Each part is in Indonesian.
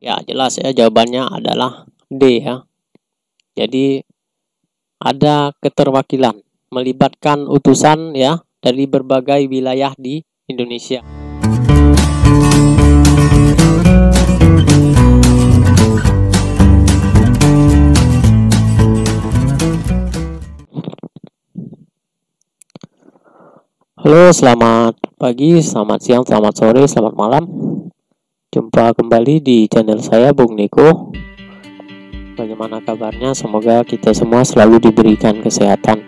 Ya, jelas ya, jawabannya adalah D ya. Jadi ada keterwakilan melibatkan utusan ya dari berbagai wilayah di Indonesia. Halo, selamat pagi, selamat siang, selamat sore, selamat malam. Jumpa kembali di channel saya, Bung Niko. Bagaimana kabarnya? Semoga kita semua selalu diberikan kesehatan.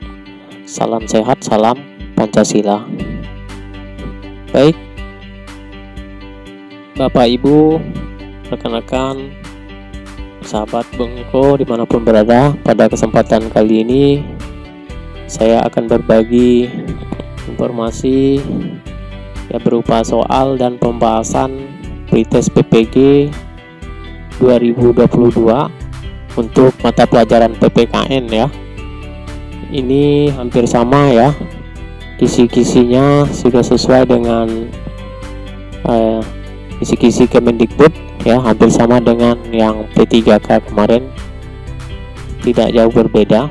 Salam sehat, salam Pancasila. Baik, Bapak Ibu, rekan-rekan, sahabat Bung Niko dimanapun berada, pada kesempatan kali ini saya akan berbagi informasi ya berupa soal dan pembahasan pretest PPG 2022 untuk mata pelajaran PPKN ya. Ini hampir sama ya, kisi-kisinya sudah sesuai dengan kisi-kisi Kemendikbud ya, hampir sama dengan yang P3K kemarin, tidak jauh berbeda.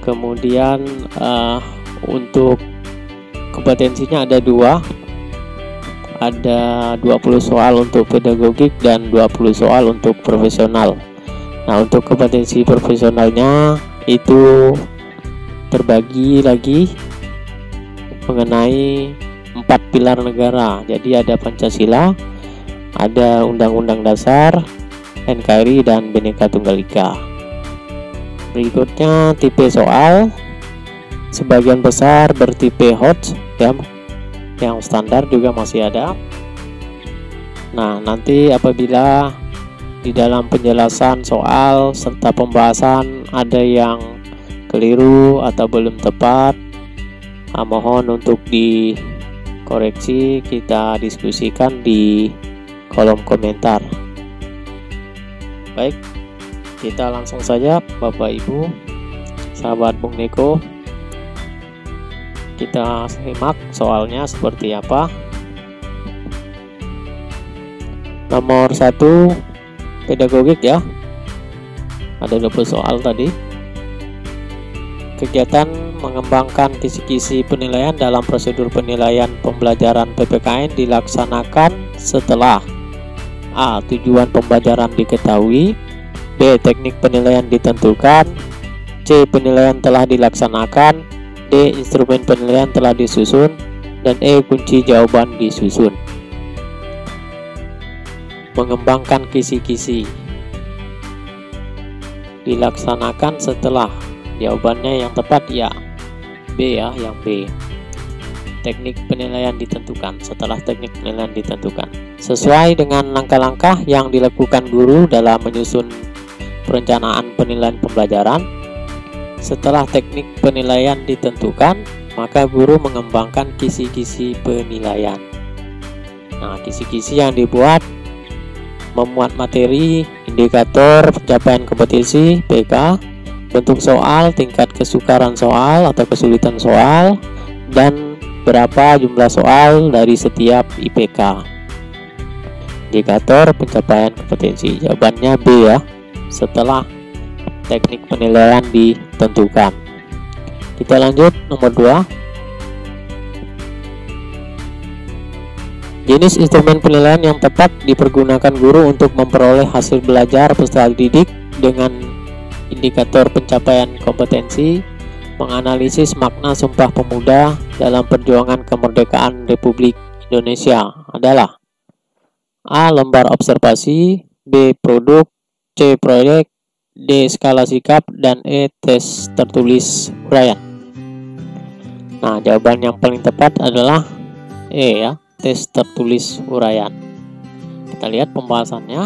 Kemudian untuk kompetensinya ada 20 soal untuk pedagogik dan 20 soal untuk profesional. Nah, untuk kompetensi profesionalnya itu terbagi lagi mengenai 4 pilar negara. Jadi ada Pancasila, ada Undang-Undang Dasar, NKRI, dan Bhinneka Tunggal Ika. Berikutnya tipe soal, sebagian besar bertipe HOT ya, yang standar juga masih ada. Nah, nanti apabila di dalam penjelasan soal serta pembahasan ada yang keliru atau belum tepat, mohon untuk dikoreksi, kita diskusikan di kolom komentar. Baik, kita langsung saja Bapak Ibu, sahabat Bung Niko. Kita simak soalnya seperti apa. Nomor 1 pedagogik ya, ada 20 soal tadi. Kegiatan mengembangkan kisi-kisi penilaian dalam prosedur penilaian pembelajaran PPKN dilaksanakan setelah A. Tujuan pembelajaran diketahui, B. Teknik penilaian ditentukan, C. Penilaian telah dilaksanakan, D. Instrumen penilaian telah disusun, dan E. Kunci jawaban disusun. Mengembangkan kisi-kisi dilaksanakan setelah, jawabannya yang tepat ya B ya, yang B. Teknik penilaian ditentukan, setelah teknik penilaian ditentukan. Sesuai dengan langkah-langkah yang dilakukan guru dalam menyusun perencanaan penilaian pembelajaran, setelah teknik penilaian ditentukan, maka guru mengembangkan kisi-kisi penilaian. Nah, kisi-kisi yang dibuat memuat materi, indikator pencapaian kompetensi (PK), bentuk soal, tingkat kesukaran soal atau kesulitan soal, dan berapa jumlah soal dari setiap IPK. Indikator pencapaian kompetensi, jawabannya B ya, setelah teknik penilaian ditentukan. Kita lanjut nomor 2. Jenis instrumen penilaian yang tepat dipergunakan guru untuk memperoleh hasil belajar peserta didik dengan indikator pencapaian kompetensi, menganalisis makna Sumpah Pemuda dalam perjuangan kemerdekaan Republik Indonesia adalah A. Lembar observasi, B. Produk, C. Proyek, D. Skala sikap, dan E. Tes tertulis uraian. Nah, jawaban yang paling tepat adalah E ya, tes tertulis uraian. Kita lihat pembahasannya.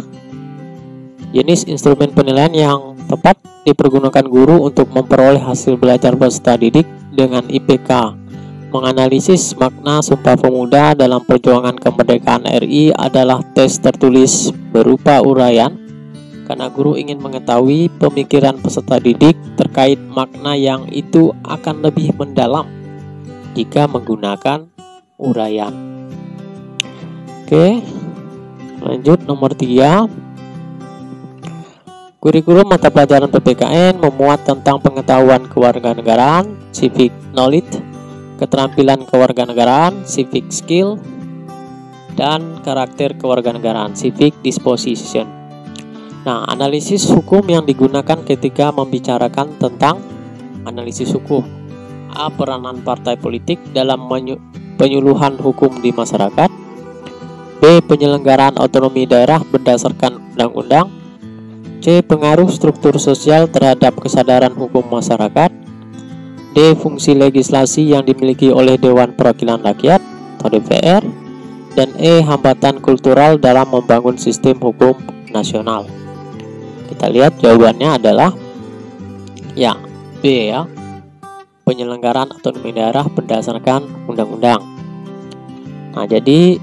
Jenis instrumen penilaian yang tepat dipergunakan guru untuk memperoleh hasil belajar peserta didik dengan IPK. Menganalisis makna Sumpah Pemuda dalam perjuangan kemerdekaan RI adalah tes tertulis berupa uraian, karena guru ingin mengetahui pemikiran peserta didik terkait makna yang itu akan lebih mendalam jika menggunakan uraian. Oke, Lanjut nomor 3. Kurikulum mata pelajaran PPKN memuat tentang pengetahuan kewarganegaraan, civic knowledge, keterampilan kewarganegaraan, civic skill, dan karakter kewarganegaraan, civic disposition. Nah, analisis hukum yang digunakan ketika membicarakan tentang analisis hukum. A. Peranan partai politik dalam penyuluhan hukum di masyarakat. B. Penyelenggaraan otonomi daerah berdasarkan undang-undang. C. Pengaruh struktur sosial terhadap kesadaran hukum masyarakat. D. Fungsi legislasi yang dimiliki oleh Dewan Perwakilan Rakyat atau DPR. Dan E. Hambatan kultural dalam membangun sistem hukum nasional. Kita lihat jawabannya adalah ya B ya. Penyelenggaraan otonomi daerah berdasarkan undang-undang. Nah, jadi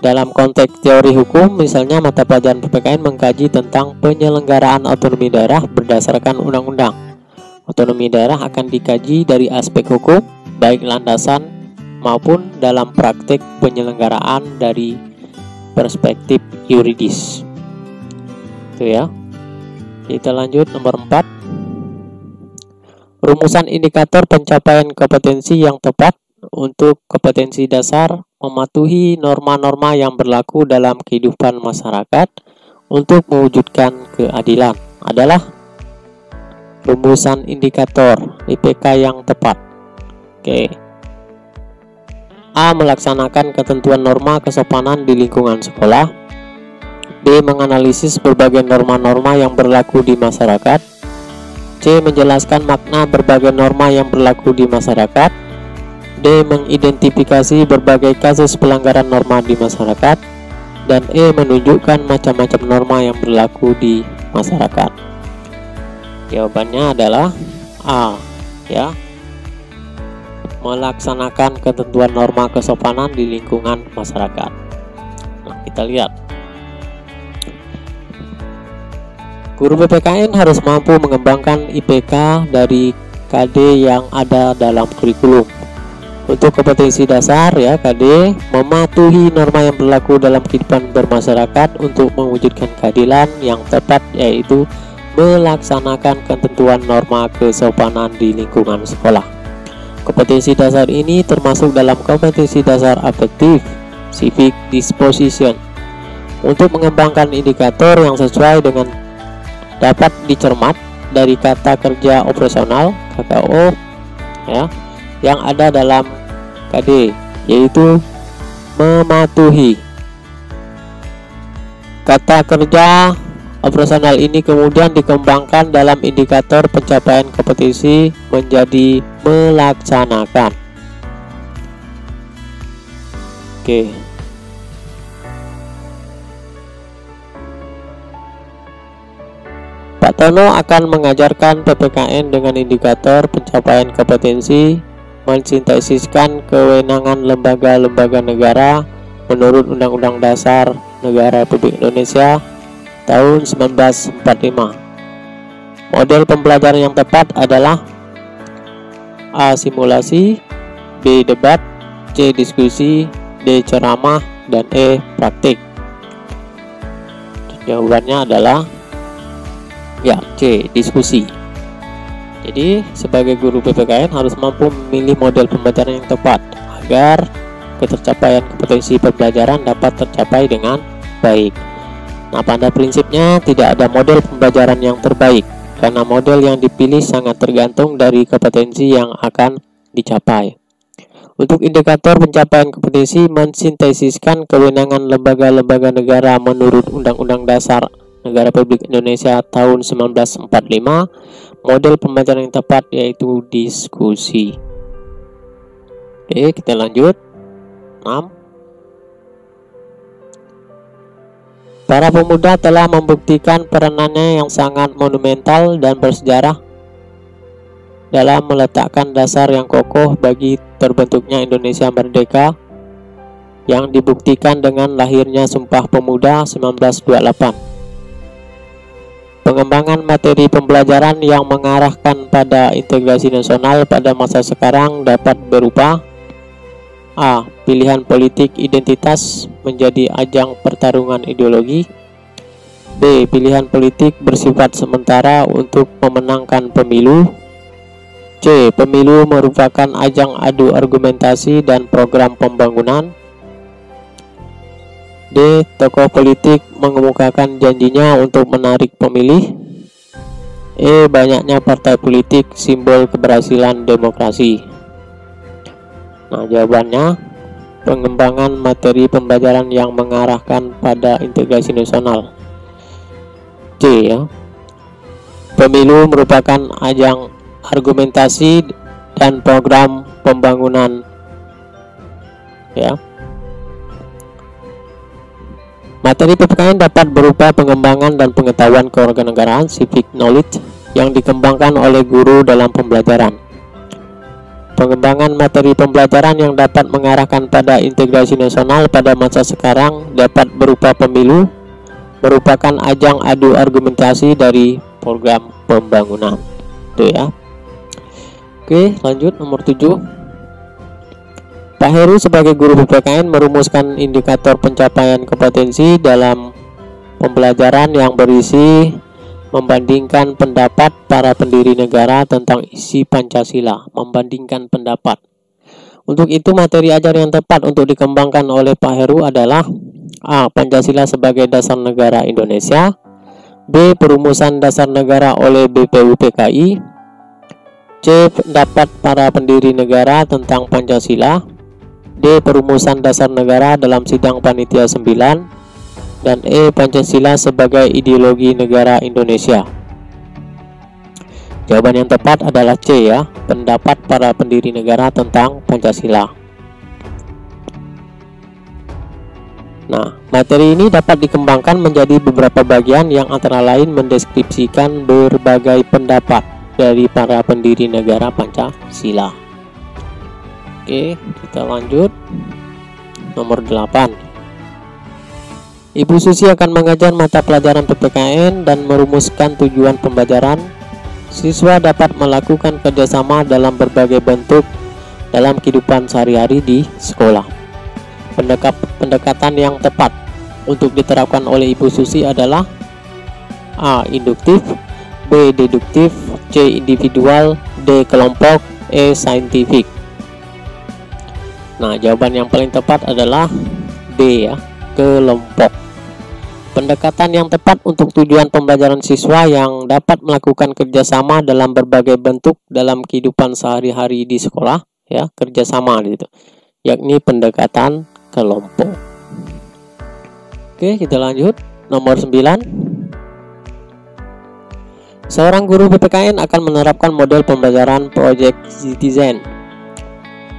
dalam konteks teori hukum, misalnya mata pelajaran PPKN mengkaji tentang penyelenggaraan otonomi daerah berdasarkan undang-undang. Otonomi daerah akan dikaji dari aspek hukum, baik landasan maupun dalam praktek penyelenggaraan dari perspektif yuridis. Itu ya. Kita lanjut nomor 4. Rumusan indikator pencapaian kompetensi yang tepat untuk kompetensi dasar mematuhi norma-norma yang berlaku dalam kehidupan masyarakat untuk mewujudkan keadilan adalah rumusan indikator IPK yang tepat. Oke. A. Melaksanakan ketentuan norma kesopanan di lingkungan sekolah. B. Menganalisis berbagai norma-norma yang berlaku di masyarakat. C. Menjelaskan makna berbagai norma yang berlaku di masyarakat. D. Mengidentifikasi berbagai kasus pelanggaran norma di masyarakat. Dan E. Menunjukkan macam-macam norma yang berlaku di masyarakat. Jawabannya adalah A ya. Melaksanakan ketentuan norma kesopanan di lingkungan masyarakat. Nah, kita lihat. Guru PPKN harus mampu mengembangkan IPK dari KD yang ada dalam kurikulum. Untuk kompetensi dasar ya, KD mematuhi norma yang berlaku dalam kehidupan bermasyarakat untuk mewujudkan keadilan yang tepat, yaitu melaksanakan ketentuan norma kesopanan di lingkungan sekolah. Kompetensi dasar ini termasuk dalam kompetensi dasar afektif, civic disposition. Untuk mengembangkan indikator yang sesuai dengan dapat dicermat dari kata kerja operasional KKO ya, yang ada dalam KD, yaitu mematuhi. Kata kerja operasional ini kemudian dikembangkan dalam indikator pencapaian kompetensi menjadi melaksanakan. Oke. Pak Tono akan mengajarkan PPKN dengan indikator pencapaian kompetensi mensintesiskan kewenangan lembaga-lembaga negara menurut Undang-Undang Dasar Negara Republik Indonesia tahun 1945. Model pembelajaran yang tepat adalah A. Simulasi, B. Debat, C. Diskusi, D. Ceramah, dan E. Praktik. Jawabannya adalah ya C. Diskusi. Jadi sebagai guru PPKN harus mampu memilih model pembelajaran yang tepat agar ketercapaian kompetensi pembelajaran dapat tercapai dengan baik. Nah, pada prinsipnya tidak ada model pembelajaran yang terbaik karena model yang dipilih sangat tergantung dari kompetensi yang akan dicapai. Untuk indikator pencapaian kompetensi mensintesiskan kewenangan lembaga-lembaga negara menurut Undang-Undang Dasar Negara Republik Indonesia tahun 1945, model pembelajaran yang tepat yaitu diskusi. Oke, kita lanjut. 6. Para pemuda telah membuktikan peranannya yang sangat monumental dan bersejarah dalam meletakkan dasar yang kokoh bagi terbentuknya Indonesia merdeka, yang dibuktikan dengan lahirnya Sumpah Pemuda 1928. Pengembangan materi pembelajaran yang mengarahkan pada integrasi nasional pada masa sekarang dapat berupa A. Pilihan politik identitas menjadi ajang pertarungan ideologi. B. Pilihan politik bersifat sementara untuk memenangkan pemilu. C. Pemilu merupakan ajang adu argumentasi dan program pembangunan. D. Tokoh politik mengemukakan janjinya untuk menarik pemilih. E. Banyaknya partai politik simbol keberhasilan demokrasi. Nah, jawabannya pengembangan materi pembelajaran yang mengarahkan pada integrasi nasional. C ya. Pemilu merupakan ajang argumentasi dan program pembangunan ya. Materi PPKN dapat berupa pengembangan dan pengetahuan kewarganegaraan civic knowledge yang dikembangkan oleh guru dalam pembelajaran. Pengembangan materi pembelajaran yang dapat mengarahkan pada integrasi nasional pada masa sekarang dapat berupa pemilu merupakan ajang adu argumentasi dari program pembangunan. Itu ya. Oke, lanjut nomor 7. Pak Heru sebagai guru PPKN merumuskan indikator pencapaian kompetensi dalam pembelajaran yang berisi membandingkan pendapat para pendiri negara tentang isi Pancasila. Membandingkan pendapat. Untuk itu materi ajar yang tepat untuk dikembangkan oleh Pak Heru adalah A. Pancasila sebagai dasar negara Indonesia. B. Perumusan dasar negara oleh BPUPKI. C. Pendapat para pendiri negara tentang Pancasila. D. Perumusan dasar negara dalam sidang panitia 9. Dan E. Pancasila sebagai ideologi negara Indonesia. Jawaban yang tepat adalah C ya. Pendapat para pendiri negara tentang Pancasila. Nah, materi ini dapat dikembangkan menjadi beberapa bagian yang antara lain mendeskripsikan berbagai pendapat dari para pendiri negara Pancasila. Oke, kita lanjut. Nomor 8. Ibu Susi akan mengajar mata pelajaran PPKN dan merumuskan tujuan pembelajaran. Siswa dapat melakukan kerjasama dalam berbagai bentuk dalam kehidupan sehari-hari di sekolah. Pendekatan yang tepat untuk diterapkan oleh Ibu Susi adalah A. Induktif, B. Deduktif, C. Individual, D. Kelompok, E. Saintifik. Nah, jawaban yang paling tepat adalah B ya, kelompok. Pendekatan yang tepat untuk tujuan pembelajaran siswa yang dapat melakukan kerjasama dalam berbagai bentuk dalam kehidupan sehari-hari di sekolah ya, kerjasama gitu, yakni pendekatan kelompok. Oke, kita lanjut. Nomor 9. Seorang guru PPKN akan menerapkan model pembelajaran Project Citizen.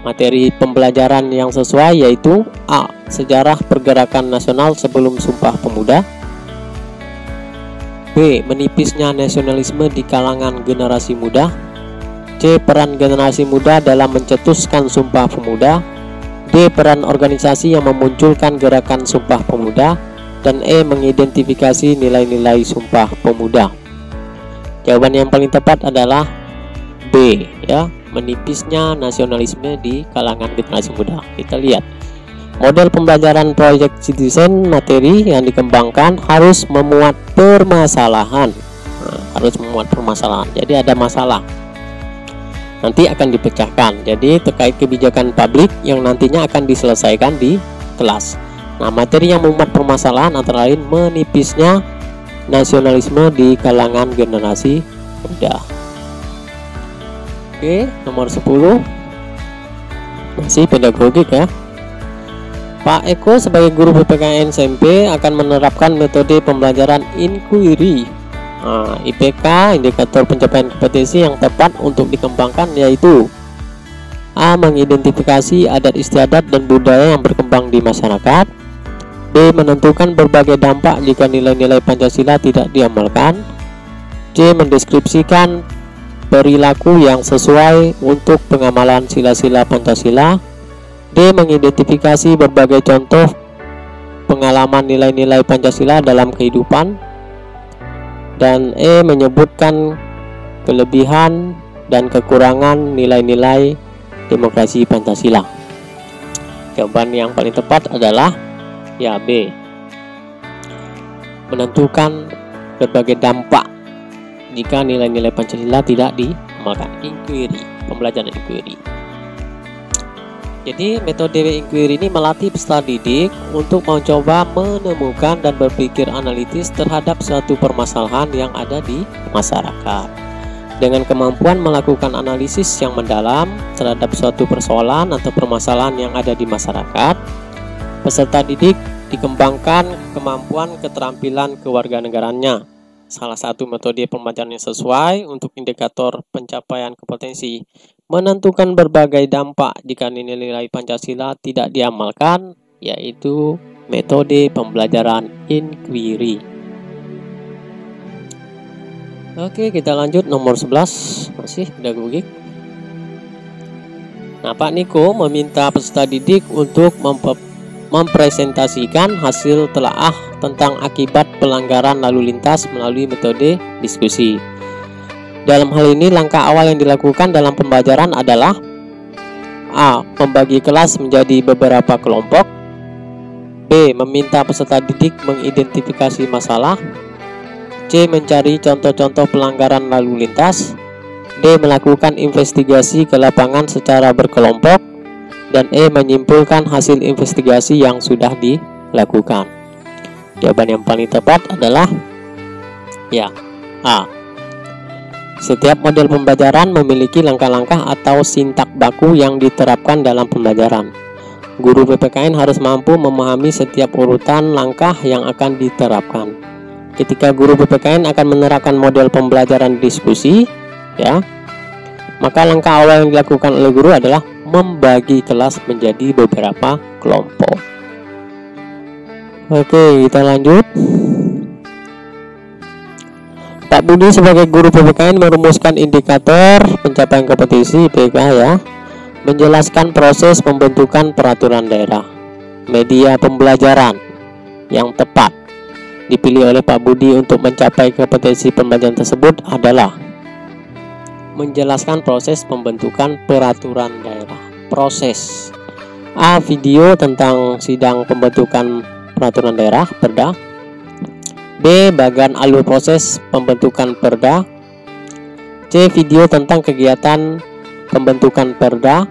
Materi pembelajaran yang sesuai yaitu A. Sejarah pergerakan nasional sebelum Sumpah Pemuda. B. Menipisnya nasionalisme di kalangan generasi muda. C. Peran generasi muda dalam mencetuskan Sumpah Pemuda. D. Peran organisasi yang memunculkan gerakan Sumpah Pemuda. Dan E. Mengidentifikasi nilai-nilai Sumpah Pemuda. Jawaban yang paling tepat adalah B ya, menipisnya nasionalisme di kalangan generasi muda. Kita lihat. Model pembelajaran Project Citizen materi yang dikembangkan harus memuat permasalahan. Nah, harus memuat permasalahan. Jadi ada masalah. Nanti akan dipecahkan. Jadi terkait kebijakan publik yang nantinya akan diselesaikan di kelas. Nah, materi yang memuat permasalahan antara lain menipisnya nasionalisme di kalangan generasi muda. Oke, nomor 10. Masih pedagogik ya. Pak Eko sebagai guru PPKN SMP akan menerapkan metode pembelajaran inquiry. Nah, IPK, indikator pencapaian kompetensi yang tepat untuk dikembangkan yaitu A. Mengidentifikasi adat istiadat dan budaya yang berkembang di masyarakat. B. Menentukan berbagai dampak jika nilai-nilai Pancasila tidak diamalkan. C. Mendeskripsikan perilaku yang sesuai untuk pengamalan sila-sila Pancasila. D. Mengidentifikasi berbagai contoh pengalaman nilai-nilai Pancasila dalam kehidupan. Dan E. Menyebutkan kelebihan dan kekurangan nilai-nilai demokrasi Pancasila. Jawaban yang paling tepat adalah ya B. Menentukan berbagai dampak jika nilai-nilai Pancasila tidak diamalkan. Inquiry, pembelajaran inquiry. Jadi metode inquiry ini melatih peserta didik untuk mencoba menemukan dan berpikir analitis terhadap suatu permasalahan yang ada di masyarakat. Dengan kemampuan melakukan analisis yang mendalam terhadap suatu persoalan atau permasalahan yang ada di masyarakat, peserta didik dikembangkan kemampuan keterampilan kewarganegaraannya. Salah satu metode pembelajaran yang sesuai untuk indikator pencapaian kompetensi menentukan berbagai dampak jika nilai-nilai Pancasila tidak diamalkan, yaitu metode pembelajaran inquiry. Oke, kita lanjut nomor 11, masih pedagogik. Nah, Pak Niko meminta peserta didik untuk mempresentasikan hasil telaah tentang akibat pelanggaran lalu lintas melalui metode diskusi. Dalam hal ini, langkah awal yang dilakukan dalam pembelajaran adalah A. Membagi kelas menjadi beberapa kelompok. B. Meminta peserta didik mengidentifikasi masalah. C. Mencari contoh-contoh pelanggaran lalu lintas. D. Melakukan investigasi ke lapangan secara berkelompok. Dan E. Menyimpulkan hasil investigasi yang sudah dilakukan. Jawaban yang paling tepat adalah ya A. Setiap model pembelajaran memiliki langkah-langkah atau sintak baku yang diterapkan dalam pembelajaran. Guru PPKN harus mampu memahami setiap urutan langkah yang akan diterapkan. Ketika guru PPKN akan menerapkan model pembelajaran diskusi, ya, maka langkah awal yang dilakukan oleh guru adalah membagi kelas menjadi beberapa kelompok. Oke, kita lanjut. Pak Budi sebagai guru PPKN merumuskan indikator pencapaian kompetensi IPK ya, menjelaskan proses pembentukan peraturan daerah. Media pembelajaran yang tepat dipilih oleh Pak Budi untuk mencapai kompetensi pembelajaran tersebut adalah menjelaskan proses pembentukan peraturan daerah. Proses A. Video tentang sidang pembentukan peraturan daerah Perda. B. Bagan alur proses pembentukan Perda. C. Video tentang kegiatan pembentukan Perda.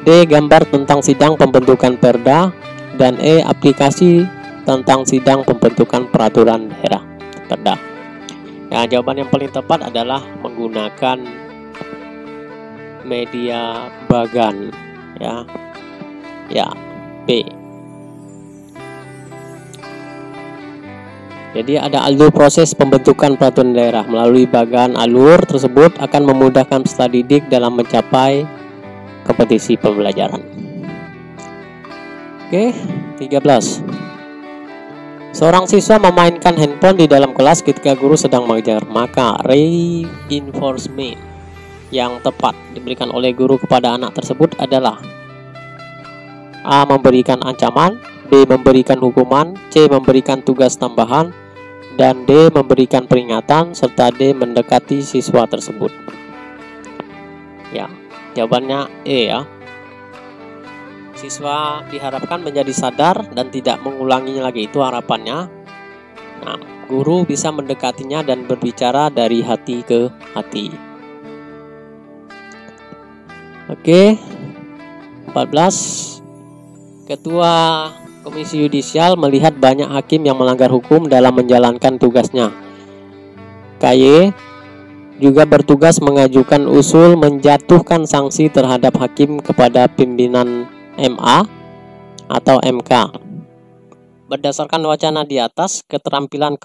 D. Gambar tentang sidang pembentukan Perda. Dan E. Aplikasi tentang sidang pembentukan peraturan daerah Perda. Ya, jawaban yang paling tepat adalah menggunakan media bagan ya. Ya, B. Jadi ada alur proses pembentukan peraturan daerah. Melalui bagan alur tersebut akan memudahkan peserta didik dalam mencapai kompetensi pembelajaran. Oke, 13. Seorang siswa memainkan handphone di dalam kelas ketika guru sedang mengajar. Maka reinforcement yang tepat diberikan oleh guru kepada anak tersebut adalah A. Memberikan ancaman. B. Memberikan hukuman. C. Memberikan tugas tambahan. Dan D. Memberikan peringatan. Serta D. Mendekati siswa tersebut. Ya, jawabannya E ya. Siswa diharapkan menjadi sadar dan tidak mengulanginya lagi, itu harapannya. Nah, guru bisa mendekatinya dan berbicara dari hati ke hati. Oke, 14. Ketua Komisi Yudisial melihat banyak hakim yang melanggar hukum dalam menjalankan tugasnya. KY juga bertugas mengajukan usul menjatuhkan sanksi terhadap hakim kepada pimpinan MA atau MK. Berdasarkan wacana di atas, keterampilan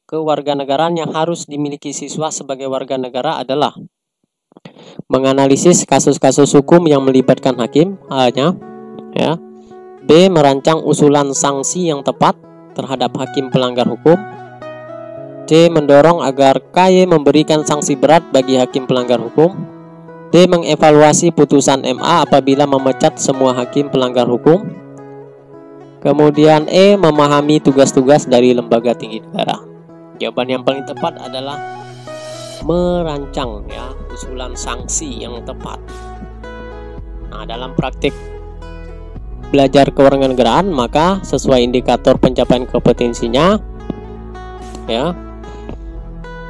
kewarganegaraan yang harus dimiliki siswa sebagai warga negara adalah menganalisis kasus-kasus hukum yang melibatkan hakim, A-nya, ya. B. Merancang usulan sanksi yang tepat terhadap hakim pelanggar hukum. C. Mendorong agar KY memberikan sanksi berat bagi hakim pelanggar hukum. D. Mengevaluasi putusan MA apabila memecat semua hakim pelanggar hukum. Kemudian E. Memahami tugas-tugas dari lembaga tinggi negara. Jawaban yang paling tepat adalah merancang ya usulan sanksi yang tepat. Nah, dalam praktik belajar kewarganegaraan, maka sesuai indikator pencapaian kompetensinya, ya,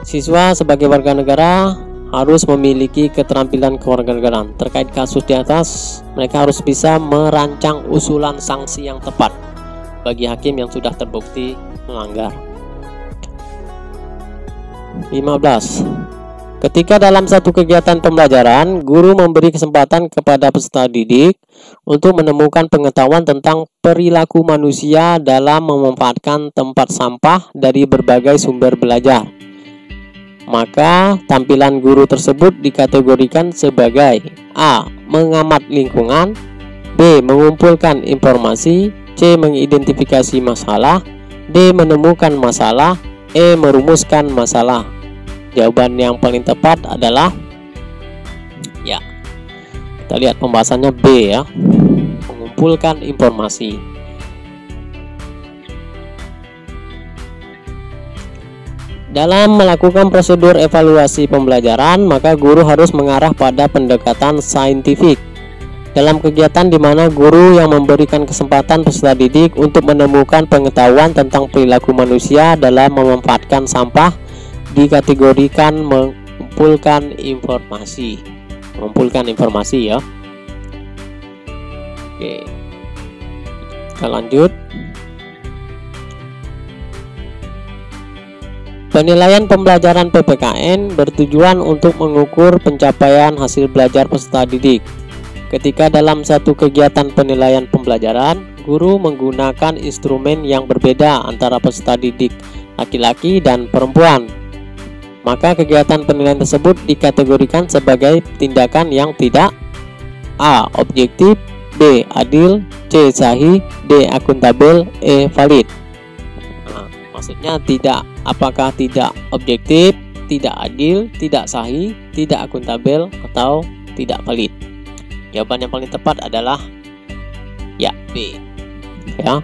siswa sebagai warga negara harus memiliki keterampilan kewarganegaraan. Terkait kasus di atas, mereka harus bisa merancang usulan sanksi yang tepat bagi hakim yang sudah terbukti melanggar. 15. Ketika dalam satu kegiatan pembelajaran, guru memberi kesempatan kepada peserta didik untuk menemukan pengetahuan tentang perilaku manusia dalam memanfaatkan tempat sampah dari berbagai sumber belajar, maka tampilan guru tersebut dikategorikan sebagai A. Mengamat lingkungan, B. Mengumpulkan informasi, C. Mengidentifikasi masalah, D. Menemukan masalah, E. Merumuskan masalah. Jawaban yang paling tepat adalah, ya, kita lihat pembahasannya B, ya, mengumpulkan informasi. Dalam melakukan prosedur evaluasi pembelajaran, maka guru harus mengarah pada pendekatan saintifik. Dalam kegiatan di mana guru yang memberikan kesempatan peserta didik untuk menemukan pengetahuan tentang perilaku manusia dalam memanfaatkan sampah, dikategorikan mengumpulkan informasi. Mengumpulkan informasi, ya. Oke, kita lanjut. Penilaian pembelajaran PPKN bertujuan untuk mengukur pencapaian hasil belajar peserta didik. Ketika dalam satu kegiatan penilaian pembelajaran, guru menggunakan instrumen yang berbeda antara peserta didik laki-laki dan perempuan, maka kegiatan penilaian tersebut dikategorikan sebagai tindakan yang tidak A. Objektif, B. Adil, C. Sahih, D. Akuntabel, E. Valid. Nah, maksudnya apakah tidak objektif, tidak adil, tidak sahih, tidak akuntabel, atau tidak valid? Jawaban yang paling tepat adalah, ya, B. Ya,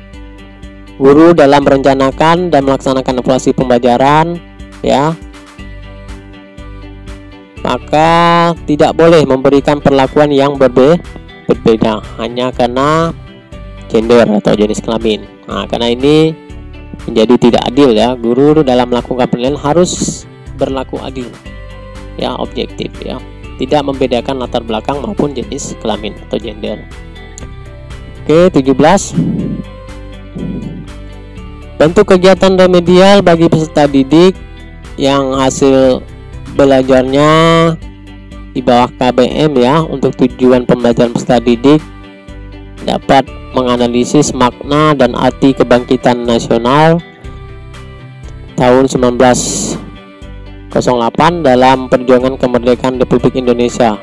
guru dalam merencanakan dan melaksanakan evaluasi pembelajaran, ya, maka tidak boleh memberikan perlakuan yang berbeda hanya karena gender atau jenis kelamin. Nah, karena ini menjadi tidak adil, ya. Guru dalam melakukan penilaian harus berlaku adil, ya, objektif, ya, tidak membedakan latar belakang maupun jenis kelamin atau gender. Oke, 17. Bentuk kegiatan remedial bagi peserta didik yang hasil belajarnya di bawah KBM, ya, untuk tujuan pembelajaran peserta didik dapat menganalisis makna dan arti kebangkitan nasional tahun 1908 dalam perjuangan kemerdekaan Republik Indonesia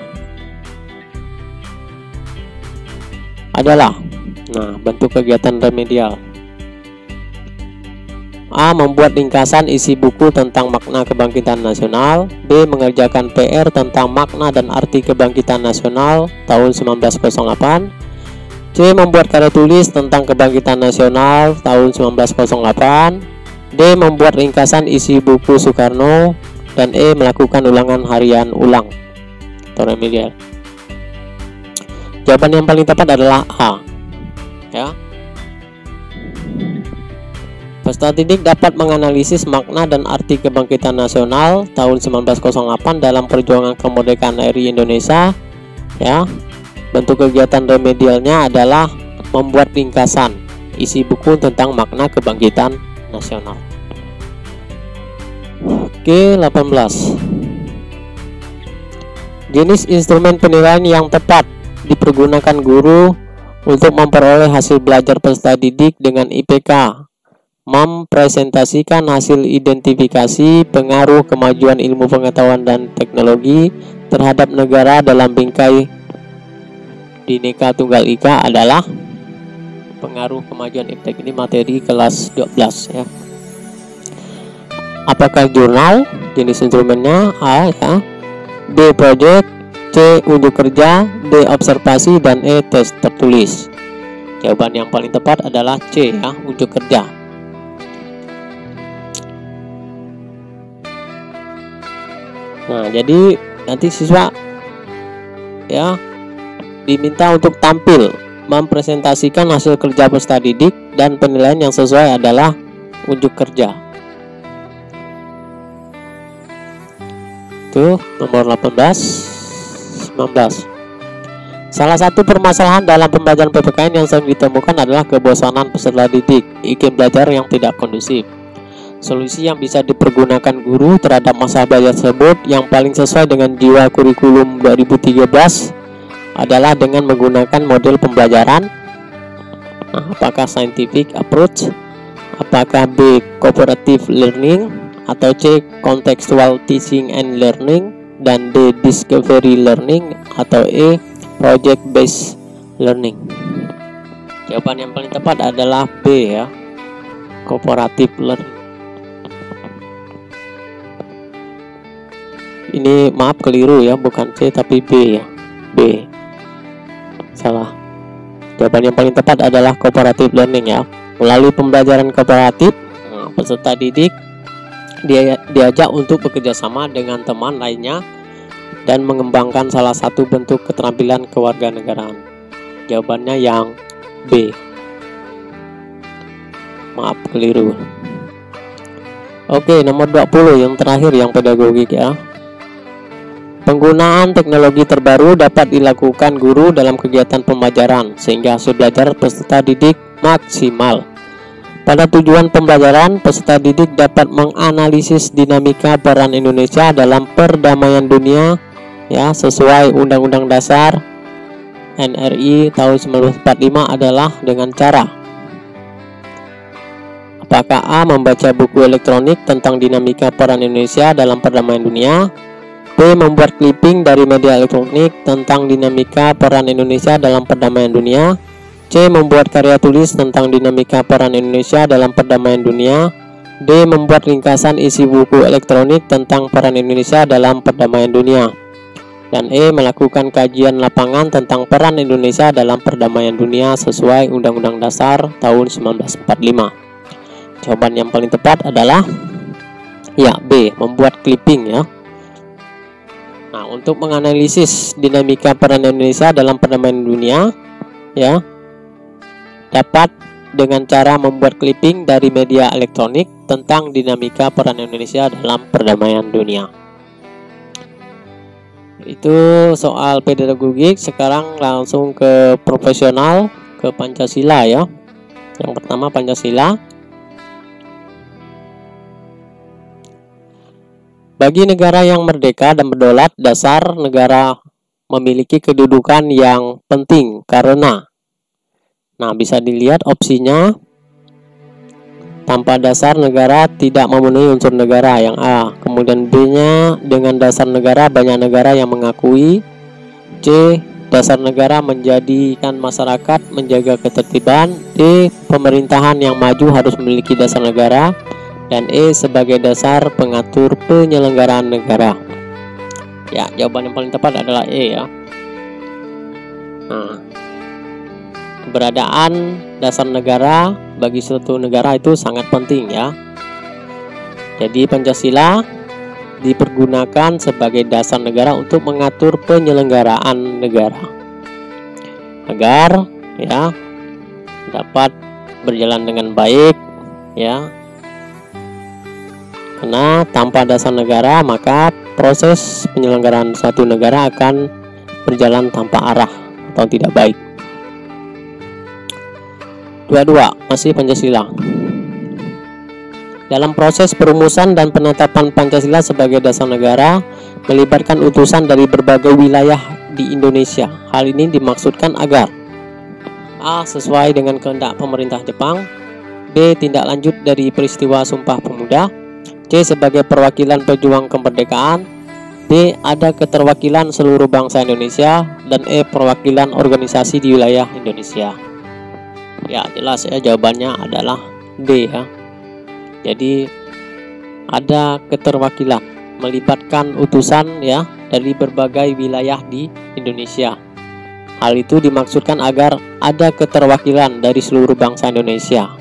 adalah, nah, bentuk kegiatan remedial. A. Membuat ringkasan isi buku tentang makna kebangkitan nasional. B. Mengerjakan PR tentang makna dan arti kebangkitan nasional tahun 1908. C. Membuat karya tulis tentang kebangkitan nasional tahun 1908. D. Membuat ringkasan isi buku Soekarno. Dan E. Melakukan ulangan harian ulang atau remedial. Jawaban yang paling tepat adalah A, ya. Peserta didik dapat menganalisis makna dan arti kebangkitan nasional tahun 1908 dalam perjuangan kemerdekaan RI Indonesia, ya. Bentuk kegiatan remedialnya adalah membuat ringkasan isi buku tentang makna kebangkitan nasional. Oke, 18. Jenis instrumen penilaian yang tepat dipergunakan guru untuk memperoleh hasil belajar peserta didik dengan IPK. Mempresentasikan hasil identifikasi pengaruh kemajuan ilmu pengetahuan dan teknologi terhadap negara dalam bingkai Bhinneka Tunggal Ika adalah pengaruh kemajuan iptek. Ini materi kelas 12, ya. Apakah jurnal? Jenis instrumennya A, ya. B. Project, C. Unjuk kerja, D. Observasi, dan E. Tes tertulis. Jawaban yang paling tepat adalah C, ya, unjuk kerja. Nah, jadi nanti siswa, ya, diminta untuk tampil mempresentasikan hasil kerja peserta didik dan penilaian yang sesuai adalah unjuk kerja. Itu nomor 18, 19. Salah satu permasalahan dalam pembelajaran PPKN yang sering ditemukan adalah kebosanan peserta didik, iklim belajar yang tidak kondusif. Solusi yang bisa dipergunakan guru terhadap masa belajar tersebut yang paling sesuai dengan jiwa kurikulum 2013 adalah dengan menggunakan model pembelajaran. Nah, apakah scientific approach, apakah B cooperative learning, atau C contextual teaching and learning, dan D discovery learning, atau E project based learning. Jawaban yang paling tepat adalah B ya, cooperative learning. Ini maaf keliru ya, bukan C tapi B ya, B. Salah. Jawaban yang paling tepat adalah cooperative learning ya. Melalui pembelajaran kooperatif, peserta didik diajak untuk bekerja sama dengan teman lainnya dan mengembangkan salah satu bentuk keterampilan kewarganegaraan. Jawabannya yang B. Maaf keliru. Oke, nomor 20 yang terakhir, yang pedagogik ya. Penggunaan teknologi terbaru dapat dilakukan guru dalam kegiatan pembelajaran sehingga hasil belajar peserta didik maksimal. Pada tujuan pembelajaran, peserta didik dapat menganalisis dinamika peran Indonesia dalam perdamaian dunia ya, sesuai Undang-Undang Dasar NRI tahun 1945 adalah dengan cara: apakah A. membaca buku elektronik tentang dinamika peran Indonesia dalam perdamaian dunia, B. membuat clipping dari media elektronik tentang dinamika peran Indonesia dalam perdamaian dunia, C. membuat karya tulis tentang dinamika peran Indonesia dalam perdamaian dunia, D. membuat ringkasan isi buku elektronik tentang peran Indonesia dalam perdamaian dunia, dan E. melakukan kajian lapangan tentang peran Indonesia dalam perdamaian dunia sesuai Undang-Undang Dasar tahun 1945. Jawaban yang paling tepat adalah ya, B. membuat clipping ya. Nah, untuk menganalisis dinamika peran Indonesia dalam perdamaian dunia ya, dapat dengan cara membuat clipping dari media elektronik tentang dinamika peran Indonesia dalam perdamaian dunia. Itu soal pedagogik. Sekarang langsung ke profesional, ke Pancasila ya. Yang pertama Pancasila. Bagi negara yang merdeka dan berdaulat, dasar negara memiliki kedudukan yang penting karena, nah bisa dilihat opsinya, tanpa dasar negara tidak memenuhi unsur negara, yang A. Kemudian B-nya, dengan dasar negara banyak negara yang mengakui. C. Dasar negara menjadikan masyarakat menjaga ketertiban. D. Pemerintahan yang maju harus memiliki dasar negara. Dan E. sebagai dasar pengatur penyelenggaraan negara. Ya, jawaban yang paling tepat adalah E ya. Nah, keberadaan dasar negara bagi suatu negara itu sangat penting ya. Jadi Pancasila dipergunakan sebagai dasar negara untuk mengatur penyelenggaraan negara agar ya dapat berjalan dengan baik ya. Karena tanpa dasar negara maka proses penyelenggaraan suatu negara akan berjalan tanpa arah atau tidak baik. 22 masih Pancasila. Dalam proses perumusan dan penetapan Pancasila sebagai dasar negara melibatkan utusan dari berbagai wilayah di Indonesia. Hal ini dimaksudkan agar A. sesuai dengan kehendak pemerintah Jepang, B. tindak lanjut dari peristiwa Sumpah Pemuda, C. sebagai perwakilan pejuang kemerdekaan, D. ada keterwakilan seluruh bangsa Indonesia, dan E. perwakilan organisasi di wilayah Indonesia. Ya jelas ya, jawabannya adalah D ya. Jadi ada keterwakilan, melibatkan utusan ya dari berbagai wilayah di Indonesia. Hal itu dimaksudkan agar ada keterwakilan dari seluruh bangsa Indonesia.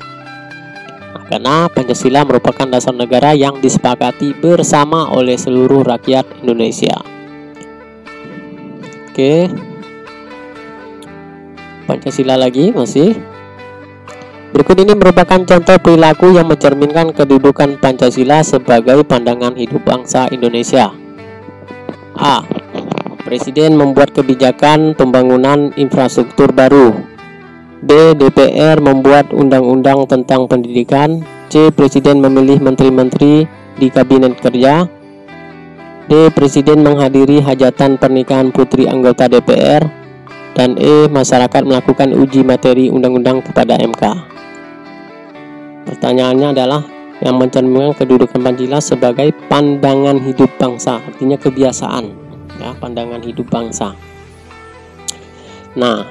Karena Pancasila merupakan dasar negara yang disepakati bersama oleh seluruh rakyat Indonesia. Oke. Pancasila lagi masih. Berikut ini merupakan contoh perilaku yang mencerminkan kedudukan Pancasila sebagai pandangan hidup bangsa Indonesia. A. Presiden membuat kebijakan pembangunan infrastruktur baru. B. DPR membuat undang-undang tentang pendidikan. C. Presiden memilih menteri-menteri di kabinet kerja. D. Presiden menghadiri hajatan pernikahan putri anggota DPR. Dan E. Masyarakat melakukan uji materi undang-undang kepada MK. Pertanyaannya adalah yang mencerminkan kedudukan Pancasila sebagai pandangan hidup bangsa, artinya kebiasaan, ya, pandangan hidup bangsa. Nah,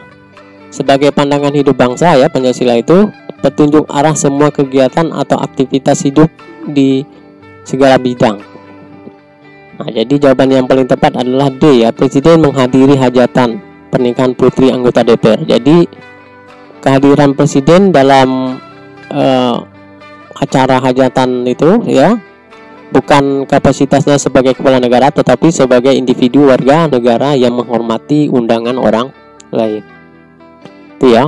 sebagai pandangan hidup bangsa, ya, Pancasila itu petunjuk arah semua kegiatan atau aktivitas hidup di segala bidang. Nah, jadi jawaban yang paling tepat adalah D, ya, Presiden menghadiri hajatan pernikahan putri anggota DPR. Jadi kehadiran Presiden dalam acara hajatan itu, ya, bukan kapasitasnya sebagai kepala negara, tetapi sebagai individu warga negara yang menghormati undangan orang lain. Itu, ya.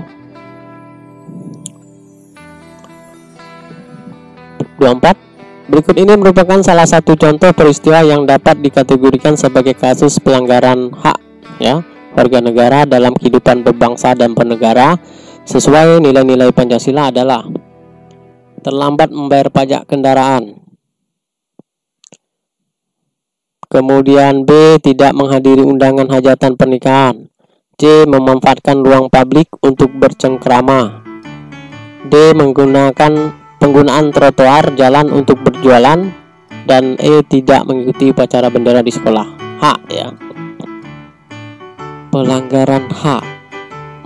24. Berikut ini merupakan salah satu contoh peristiwa yang dapat dikategorikan sebagai kasus pelanggaran hak, ya, warga negara dalam kehidupan berbangsa dan bernegara sesuai nilai-nilai Pancasila adalah: terlambat membayar pajak kendaraan. Kemudian B. Tidak menghadiri undangan hajatan pernikahan. C. Memanfaatkan ruang publik untuk bercengkrama. D. Penggunaan trotoar jalan untuk berjualan. Dan E. Tidak mengikuti upacara bendera di sekolah. H, ya. Pelanggaran hak,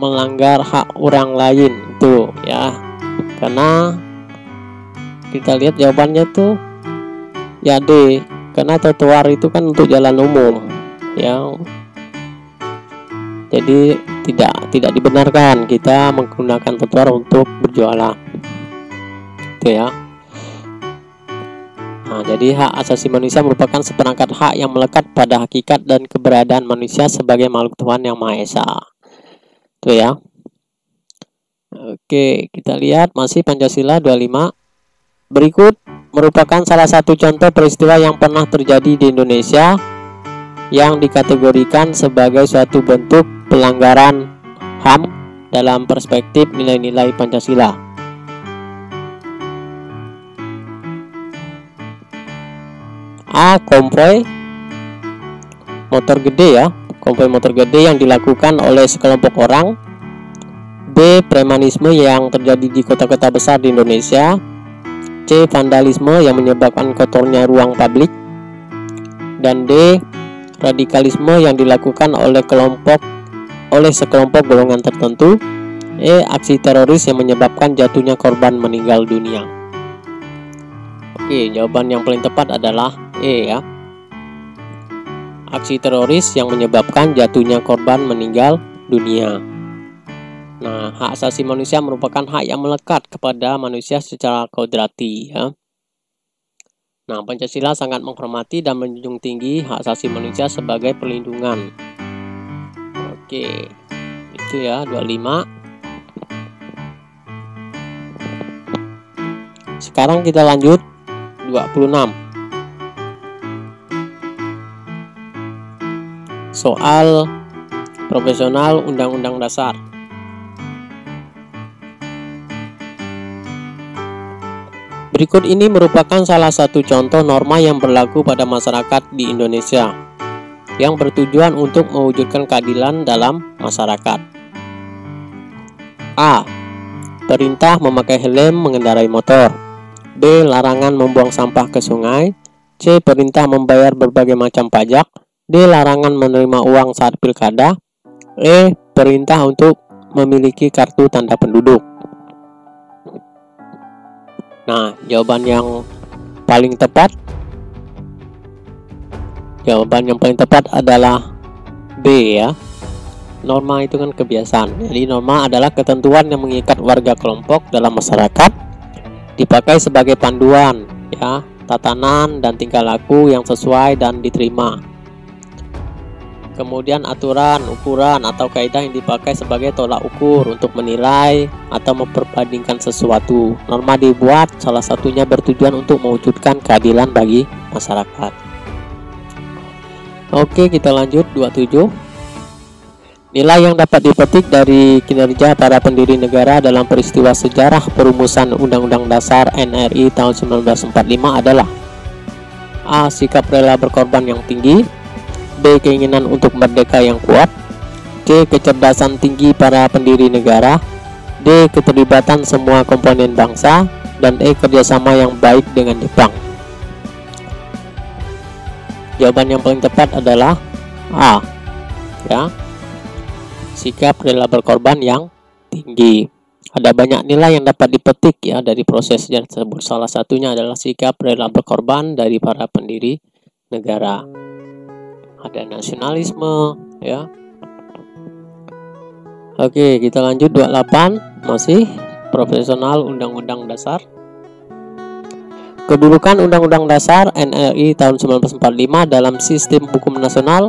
melanggar hak orang lain, tuh, ya. Karena kita lihat jawabannya tuh ya D, karena trotoar itu kan untuk jalan umum, ya. Jadi tidak dibenarkan kita menggunakan trotoar untuk berjualan, itu, ya. Nah, jadi hak asasi manusia merupakan seperangkat hak yang melekat pada hakikat dan keberadaan manusia sebagai makhluk Tuhan yang Maha Esa, itu, ya. Oke, kita lihat masih Pancasila 25. Berikut merupakan salah satu contoh peristiwa yang pernah terjadi di Indonesia yang dikategorikan sebagai suatu bentuk pelanggaran HAM dalam perspektif nilai-nilai Pancasila. A. Konvoi motor gede, ya, konvoi motor gede yang dilakukan oleh sekelompok orang. B. Premanisme yang terjadi di kota-kota besar di Indonesia. C. Vandalisme yang menyebabkan kotornya ruang publik. Dan D. Radikalisme yang dilakukan oleh sekelompok golongan tertentu. E. Aksi teroris yang menyebabkan jatuhnya korban meninggal dunia. Oke, jawaban yang paling tepat adalah E, ya. Aksi teroris yang menyebabkan jatuhnya korban meninggal dunia. Nah, hak asasi manusia merupakan hak yang melekat kepada manusia secara kodrati, ya. Nah, Pancasila sangat menghormati dan menjunjung tinggi hak asasi manusia sebagai perlindungan. Oke, itu, ya, 25. Sekarang kita lanjut 26. Soal profesional Undang-Undang Dasar. Berikut ini merupakan salah satu contoh norma yang berlaku pada masyarakat di Indonesia yang bertujuan untuk mewujudkan keadilan dalam masyarakat. A. Perintah memakai helm mengendarai motor. B. Larangan membuang sampah ke sungai. C. Perintah membayar berbagai macam pajak. D. Larangan menerima uang saat pilkada. E. Perintah untuk memiliki kartu tanda penduduk. Nah, jawaban yang paling tepat adalah B, ya. Norma itu kan kebiasaan. Jadi norma adalah ketentuan yang mengikat warga kelompok dalam masyarakat, dipakai sebagai panduan, ya, tatanan dan tingkah laku yang sesuai dan diterima. Kemudian aturan, ukuran, atau kaidah yang dipakai sebagai tolak ukur untuk menilai atau memperbandingkan sesuatu. Norma dibuat salah satunya bertujuan untuk mewujudkan keadilan bagi masyarakat. Oke, kita lanjut 27. Nilai yang dapat dipetik dari kinerja para pendiri negara dalam peristiwa sejarah perumusan Undang-Undang Dasar NRI tahun 1945 adalah: A. Sikap rela berkorban yang tinggi. B. Keinginan untuk merdeka yang kuat. C. Kecerdasan tinggi para pendiri negara. D. Keterlibatan semua komponen bangsa. Dan E. Kerjasama yang baik dengan Jepang. Jawaban yang paling tepat adalah A, ya, sikap rela berkorban yang tinggi. Ada banyak nilai yang dapat dipetik ya dari proses sejarah tersebut. Salah satunya adalah sikap rela berkorban dari para pendiri negara. Ada nasionalisme, ya. Oke, kita lanjut 28, masih profesional Undang-Undang Dasar. Kedudukan Undang-Undang Dasar NRI tahun 1945 dalam sistem hukum nasional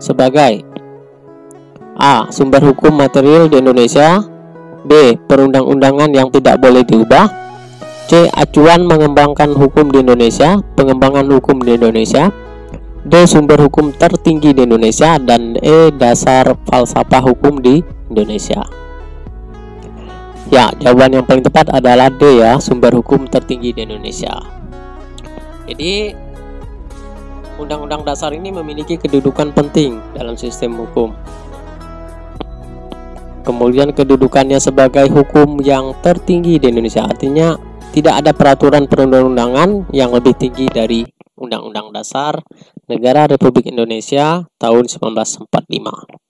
sebagai: A. Sumber hukum material di Indonesia. B. Perundang-undangan yang tidak boleh diubah. C. Acuan mengembangkan hukum di Indonesia, pengembangan hukum di Indonesia. D. Sumber hukum tertinggi di Indonesia. Dan E. Dasar falsafah hukum di Indonesia. Ya, jawaban yang paling tepat adalah D, ya, sumber hukum tertinggi di Indonesia. Jadi Undang-Undang Dasar ini memiliki kedudukan penting dalam sistem hukum. Kemudian kedudukannya sebagai hukum yang tertinggi di Indonesia, artinya tidak ada peraturan perundang-undangan yang lebih tinggi dari Undang-Undang Dasar Negara Republik Indonesia tahun 1945.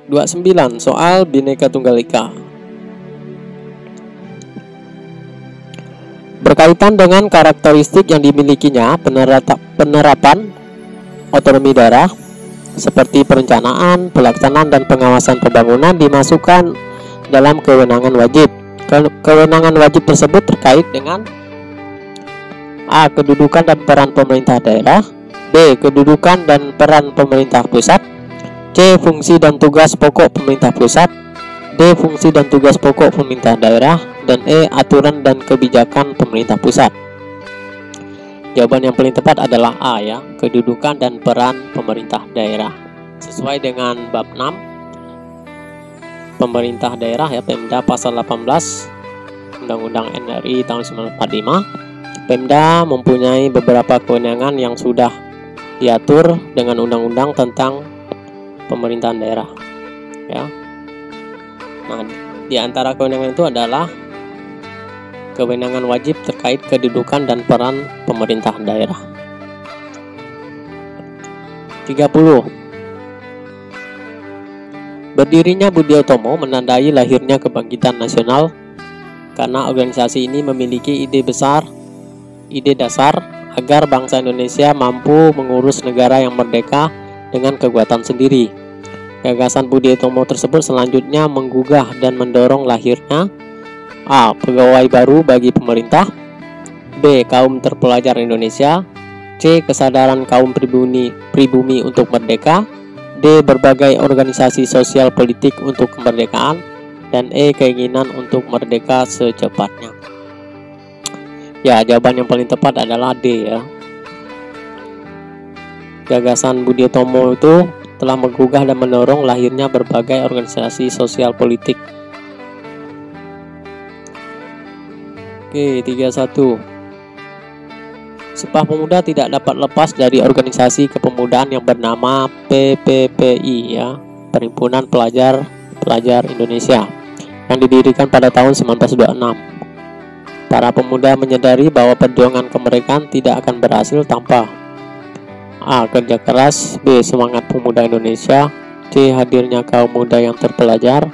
29. Soal Bhinneka Tunggal Ika. Berkaitan dengan karakteristik yang dimilikinya, penerapan otonomi daerah seperti perencanaan, pelaksanaan, dan pengawasan pembangunan dimasukkan dalam kewenangan wajib. Kewenangan wajib tersebut terkait dengan: A. Kedudukan dan peran pemerintah daerah. B. Kedudukan dan peran pemerintah pusat. C. Fungsi dan tugas pokok pemerintah pusat. D. Fungsi dan tugas pokok pemerintah daerah. Dan E. Aturan dan kebijakan pemerintah pusat. Jawaban yang paling tepat adalah A, ya, kedudukan dan peran pemerintah daerah. Sesuai dengan bab 6 pemerintah daerah, ya, Pemda pasal 18 Undang-Undang NRI tahun 1945. Pemda mempunyai beberapa kewenangan yang sudah diatur dengan undang-undang tentang pemerintahan daerah, ya. Nah, di antara kewenangan itu adalah kewenangan wajib terkait kedudukan dan peran pemerintah daerah. 30. Berdirinya Budi Utomo menandai lahirnya kebangkitan nasional karena organisasi ini memiliki ide dasar agar bangsa Indonesia mampu mengurus negara yang merdeka dengan kekuatan sendiri. Gagasan Budi Utomo tersebut selanjutnya menggugah dan mendorong lahirnya: A. Pegawai baru bagi pemerintah. B. Kaum terpelajar Indonesia. C. Kesadaran kaum pribumi untuk merdeka. D. Berbagai organisasi sosial politik untuk kemerdekaan. Dan E. Keinginan untuk merdeka secepatnya. Ya, jawaban yang paling tepat adalah D, ya. Gagasan Budi Utomo itu telah menggugah dan mendorong lahirnya berbagai organisasi sosial politik. Oke, 31. Sumpah Pemuda tidak dapat lepas dari organisasi kepemudaan yang bernama PPPI, ya, Perhimpunan Pelajar Indonesia, yang didirikan pada tahun 1926. Para pemuda menyadari bahwa perjuangan kemerdekaan tidak akan berhasil tanpa: A. Kerja keras. B. Semangat pemuda Indonesia. C. Hadirnya kaum muda yang terpelajar.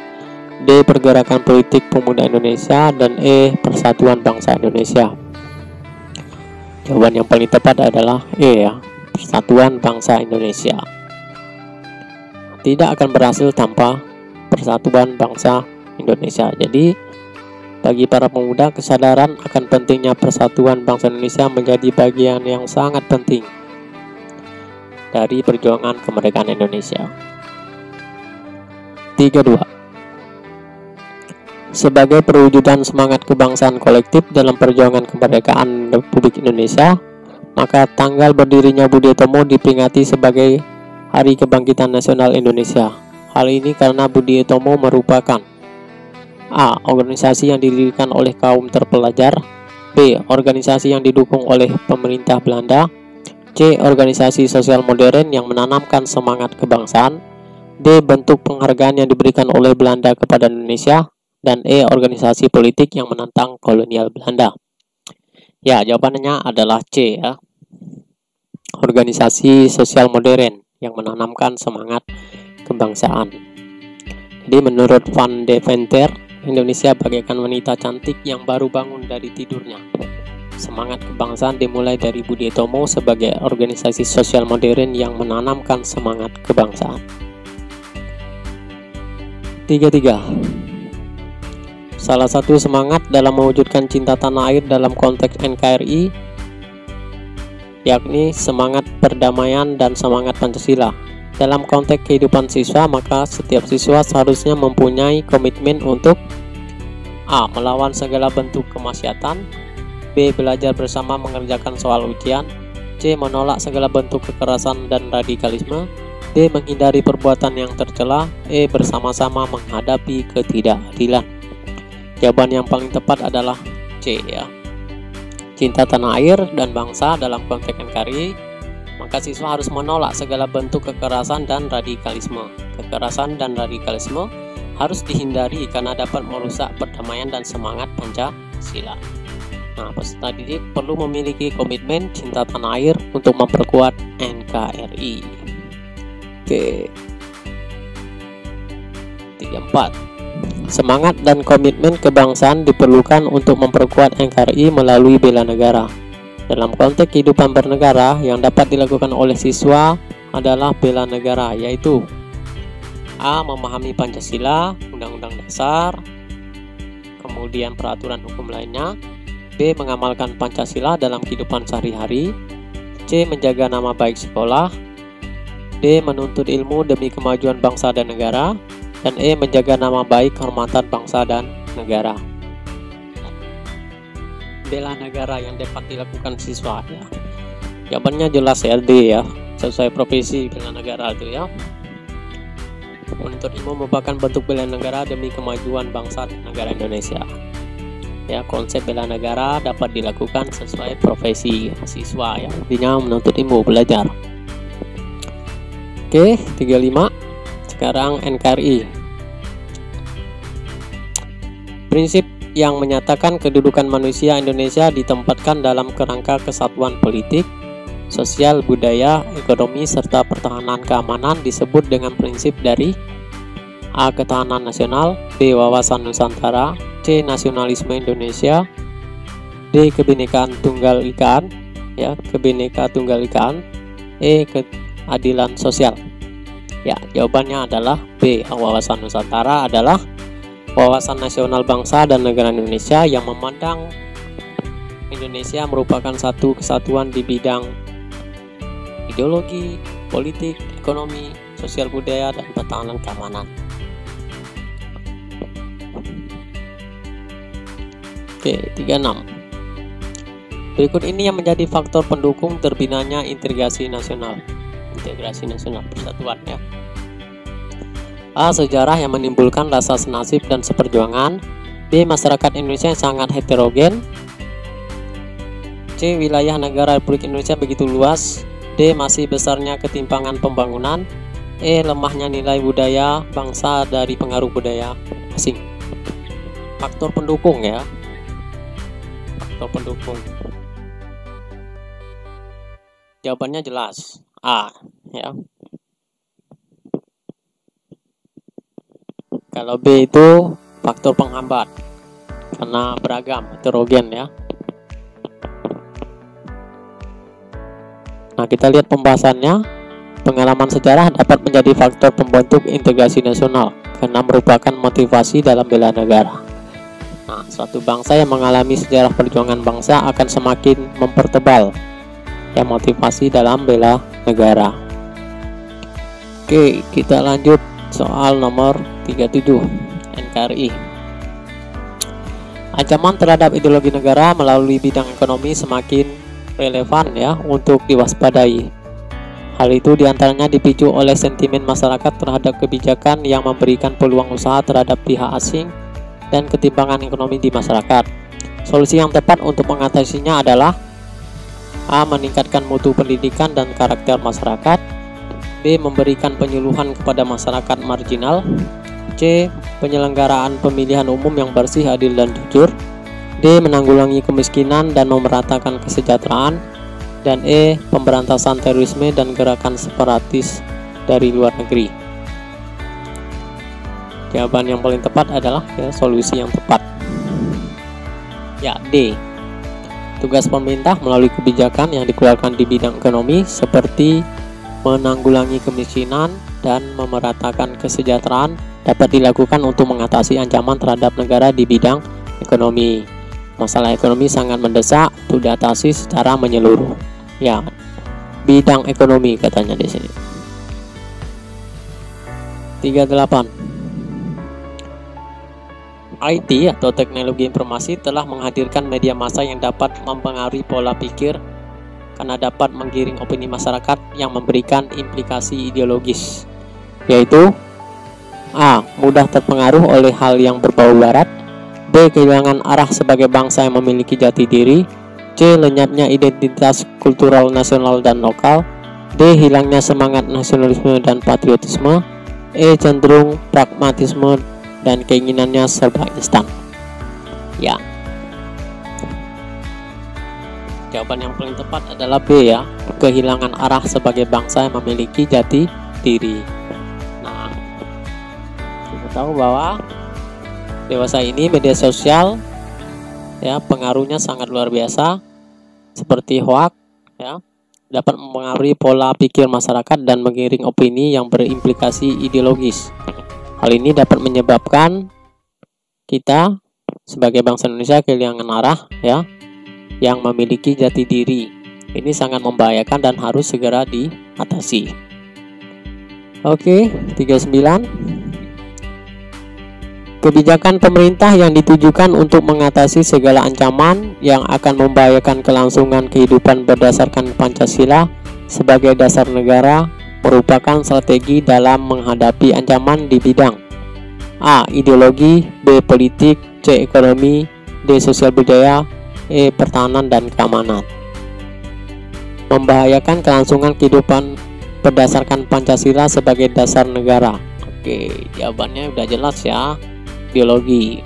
D. Pergerakan politik pemuda Indonesia. Dan E. Persatuan bangsa Indonesia. Jawaban yang paling tepat adalah E, ya, Persatuan bangsa Indonesia. Tidak akan berhasil tanpa persatuan bangsa Indonesia. Jadi bagi para pemuda, kesadaran akan pentingnya persatuan bangsa Indonesia menjadi bagian yang sangat penting. dari perjuangan kemerdekaan Indonesia. 32. Sebagai perwujudan semangat kebangsaan kolektif dalam perjuangan kemerdekaan Republik Indonesia, maka tanggal berdirinya Budi Utomo diperingati sebagai Hari Kebangkitan Nasional Indonesia. Hal ini karena Budi Utomo merupakan A. Organisasi yang didirikan oleh kaum terpelajar, B. Organisasi yang didukung oleh pemerintah Belanda, C. Organisasi sosial modern yang menanamkan semangat kebangsaan, D. Bentuk penghargaan yang diberikan oleh Belanda kepada Indonesia, dan E. Organisasi politik yang menentang kolonial Belanda. Ya, jawabannya adalah C ya. Organisasi sosial modern yang menanamkan semangat kebangsaan. Jadi menurut Van de Venter, Indonesia bagaikan wanita cantik yang baru bangun dari tidurnya. Semangat kebangsaan dimulai dari Budi Utomo sebagai organisasi sosial modern yang menanamkan semangat kebangsaan. 33. Salah satu semangat dalam mewujudkan cinta tanah air dalam konteks NKRI yakni semangat perdamaian dan semangat Pancasila. Dalam konteks kehidupan siswa, maka setiap siswa seharusnya mempunyai komitmen untuk A. Melawan segala bentuk kemaksiatan, B. Belajar bersama mengerjakan soal ujian, C. Menolak segala bentuk kekerasan dan radikalisme, D. Menghindari perbuatan yang tercela, E. Bersama-sama menghadapi ketidakadilan. Jawaban yang paling tepat adalah C ya. Cinta tanah air dan bangsa dalam konteks NKRI, maka siswa harus menolak segala bentuk kekerasan dan radikalisme. Kekerasan dan radikalisme harus dihindari karena dapat merusak perdamaian dan semangat Pancasila. Nah, peserta didik perlu memiliki komitmen cinta tanah air untuk memperkuat NKRI. Oke. 34. Semangat dan komitmen kebangsaan diperlukan untuk memperkuat NKRI melalui bela negara. Dalam konteks kehidupan bernegara, yang dapat dilakukan oleh siswa adalah bela negara, yaitu A. Memahami Pancasila, Undang-Undang Dasar, kemudian peraturan hukum lainnya, B. Mengamalkan Pancasila dalam kehidupan sehari-hari, C. Menjaga nama baik sekolah, D. Menuntut ilmu demi kemajuan bangsa dan negara, dan E. Menjaga nama baik kehormatan bangsa dan negara. Bela negara yang dapat dilakukan siswa ya. Jawabannya jelas ya, D ya, sesuai profesi bela negara itu ya. Menuntut ilmu merupakan bentuk bela negara demi kemajuan bangsa dan negara Indonesia. Ya, konsep bela negara dapat dilakukan sesuai profesi siswa ya. Intinya menuntut ilmu, belajar. Oke, 35. Sekarang NKRI. Prinsip yang menyatakan kedudukan manusia Indonesia ditempatkan dalam kerangka kesatuan politik, sosial, budaya, ekonomi, serta pertahanan keamanan disebut dengan prinsip dari A. Ketahanan nasional, B. Wawasan Nusantara, C. Nasionalisme Indonesia, D. Kebinekaan Tunggal Ikaan, ya, Kebineka Tunggal Ikaan, E. Keadilan sosial. Ya, jawabannya adalah B. Wawasan Nusantara adalah wawasan nasional bangsa dan negara Indonesia yang memandang Indonesia merupakan satu kesatuan di bidang ideologi, politik, ekonomi, sosial budaya, dan pertahanan keamanan. Oke, 36. Berikut ini yang menjadi faktor pendukung terbinanya integrasi nasional persatuan ya. A. Sejarah yang menimbulkan rasa senasib dan seperjuangan. B. Masyarakat Indonesia yang sangat heterogen. C. Wilayah negara Republik Indonesia begitu luas. D. Masih besarnya ketimpangan pembangunan. E. Lemahnya nilai budaya bangsa dari pengaruh budaya asing. Faktor pendukung ya. Faktor pendukung. Jawabannya jelas A ya. Kalau B itu faktor penghambat karena beragam, heterogen ya. Nah, kita lihat pembahasannya. Pengalaman sejarah dapat menjadi faktor pembentuk integrasi nasional karena merupakan motivasi dalam bela negara. Nah, suatu bangsa yang mengalami sejarah perjuangan bangsa akan semakin mempertebal ya motivasi dalam bela negara. Oke, kita lanjut soal nomor 37 NKRI. Ancaman terhadap ideologi negara melalui bidang ekonomi semakin relevan ya untuk diwaspadai. Hal itu diantaranya dipicu oleh sentimen masyarakat terhadap kebijakan yang memberikan peluang usaha terhadap pihak asing dan ketimpangan ekonomi di masyarakat. Solusi yang tepat untuk mengatasinya adalah A. Meningkatkan mutu pendidikan dan karakter masyarakat. B. Memberikan penyuluhan kepada masyarakat marginal. C. Penyelenggaraan pemilihan umum yang bersih, adil, dan jujur. D. Menanggulangi kemiskinan dan memeratakan kesejahteraan. Dan E. Pemberantasan terorisme dan gerakan separatis dari luar negeri. Jawaban yang paling tepat adalah solusi yang tepat. Ya, D. Tugas pemerintah melalui kebijakan yang dikeluarkan di bidang ekonomi seperti menanggulangi kemiskinan dan memeratakan kesejahteraan dapat dilakukan untuk mengatasi ancaman terhadap negara di bidang ekonomi. Masalah ekonomi sangat mendesak untuk diatasi secara menyeluruh. Ya, bidang ekonomi katanya di sini. 38. IT atau teknologi informasi telah menghadirkan media massa yang dapat mempengaruhi pola pikir karena dapat menggiring opini masyarakat yang memberikan implikasi ideologis, yaitu A. Mudah terpengaruh oleh hal yang berbau barat. B. Kehilangan arah sebagai bangsa yang memiliki jati diri. C. Lenyapnya identitas kultural nasional dan lokal. D. Hilangnya semangat nasionalisme dan patriotisme. E. Cenderung pragmatisme dan keinginannya serba instan. Ya, jawaban yang paling tepat adalah B ya, kehilangan arah sebagai bangsa yang memiliki jati diri. Nah, kita tahu bahwa dewasa ini media sosial ya pengaruhnya sangat luar biasa, seperti hoax ya, dapat mempengaruhi pola pikir masyarakat dan mengiring opini yang berimplikasi ideologis. Hal ini dapat menyebabkan kita sebagai bangsa Indonesia kehilangan arah ya, yang memiliki jati diri. Ini sangat membahayakan dan harus segera diatasi. Oke, 39. Kebijakan pemerintah yang ditujukan untuk mengatasi segala ancaman yang akan membahayakan kelangsungan kehidupan berdasarkan Pancasila sebagai dasar negara merupakan strategi dalam menghadapi ancaman di bidang A. Ideologi, B. Politik, C. Ekonomi, D. Sosial budaya, E. Pertahanan dan keamanan. Membahayakan kelangsungan kehidupan berdasarkan Pancasila sebagai dasar negara. Oke, jawabannya udah jelas ya. Ideologi.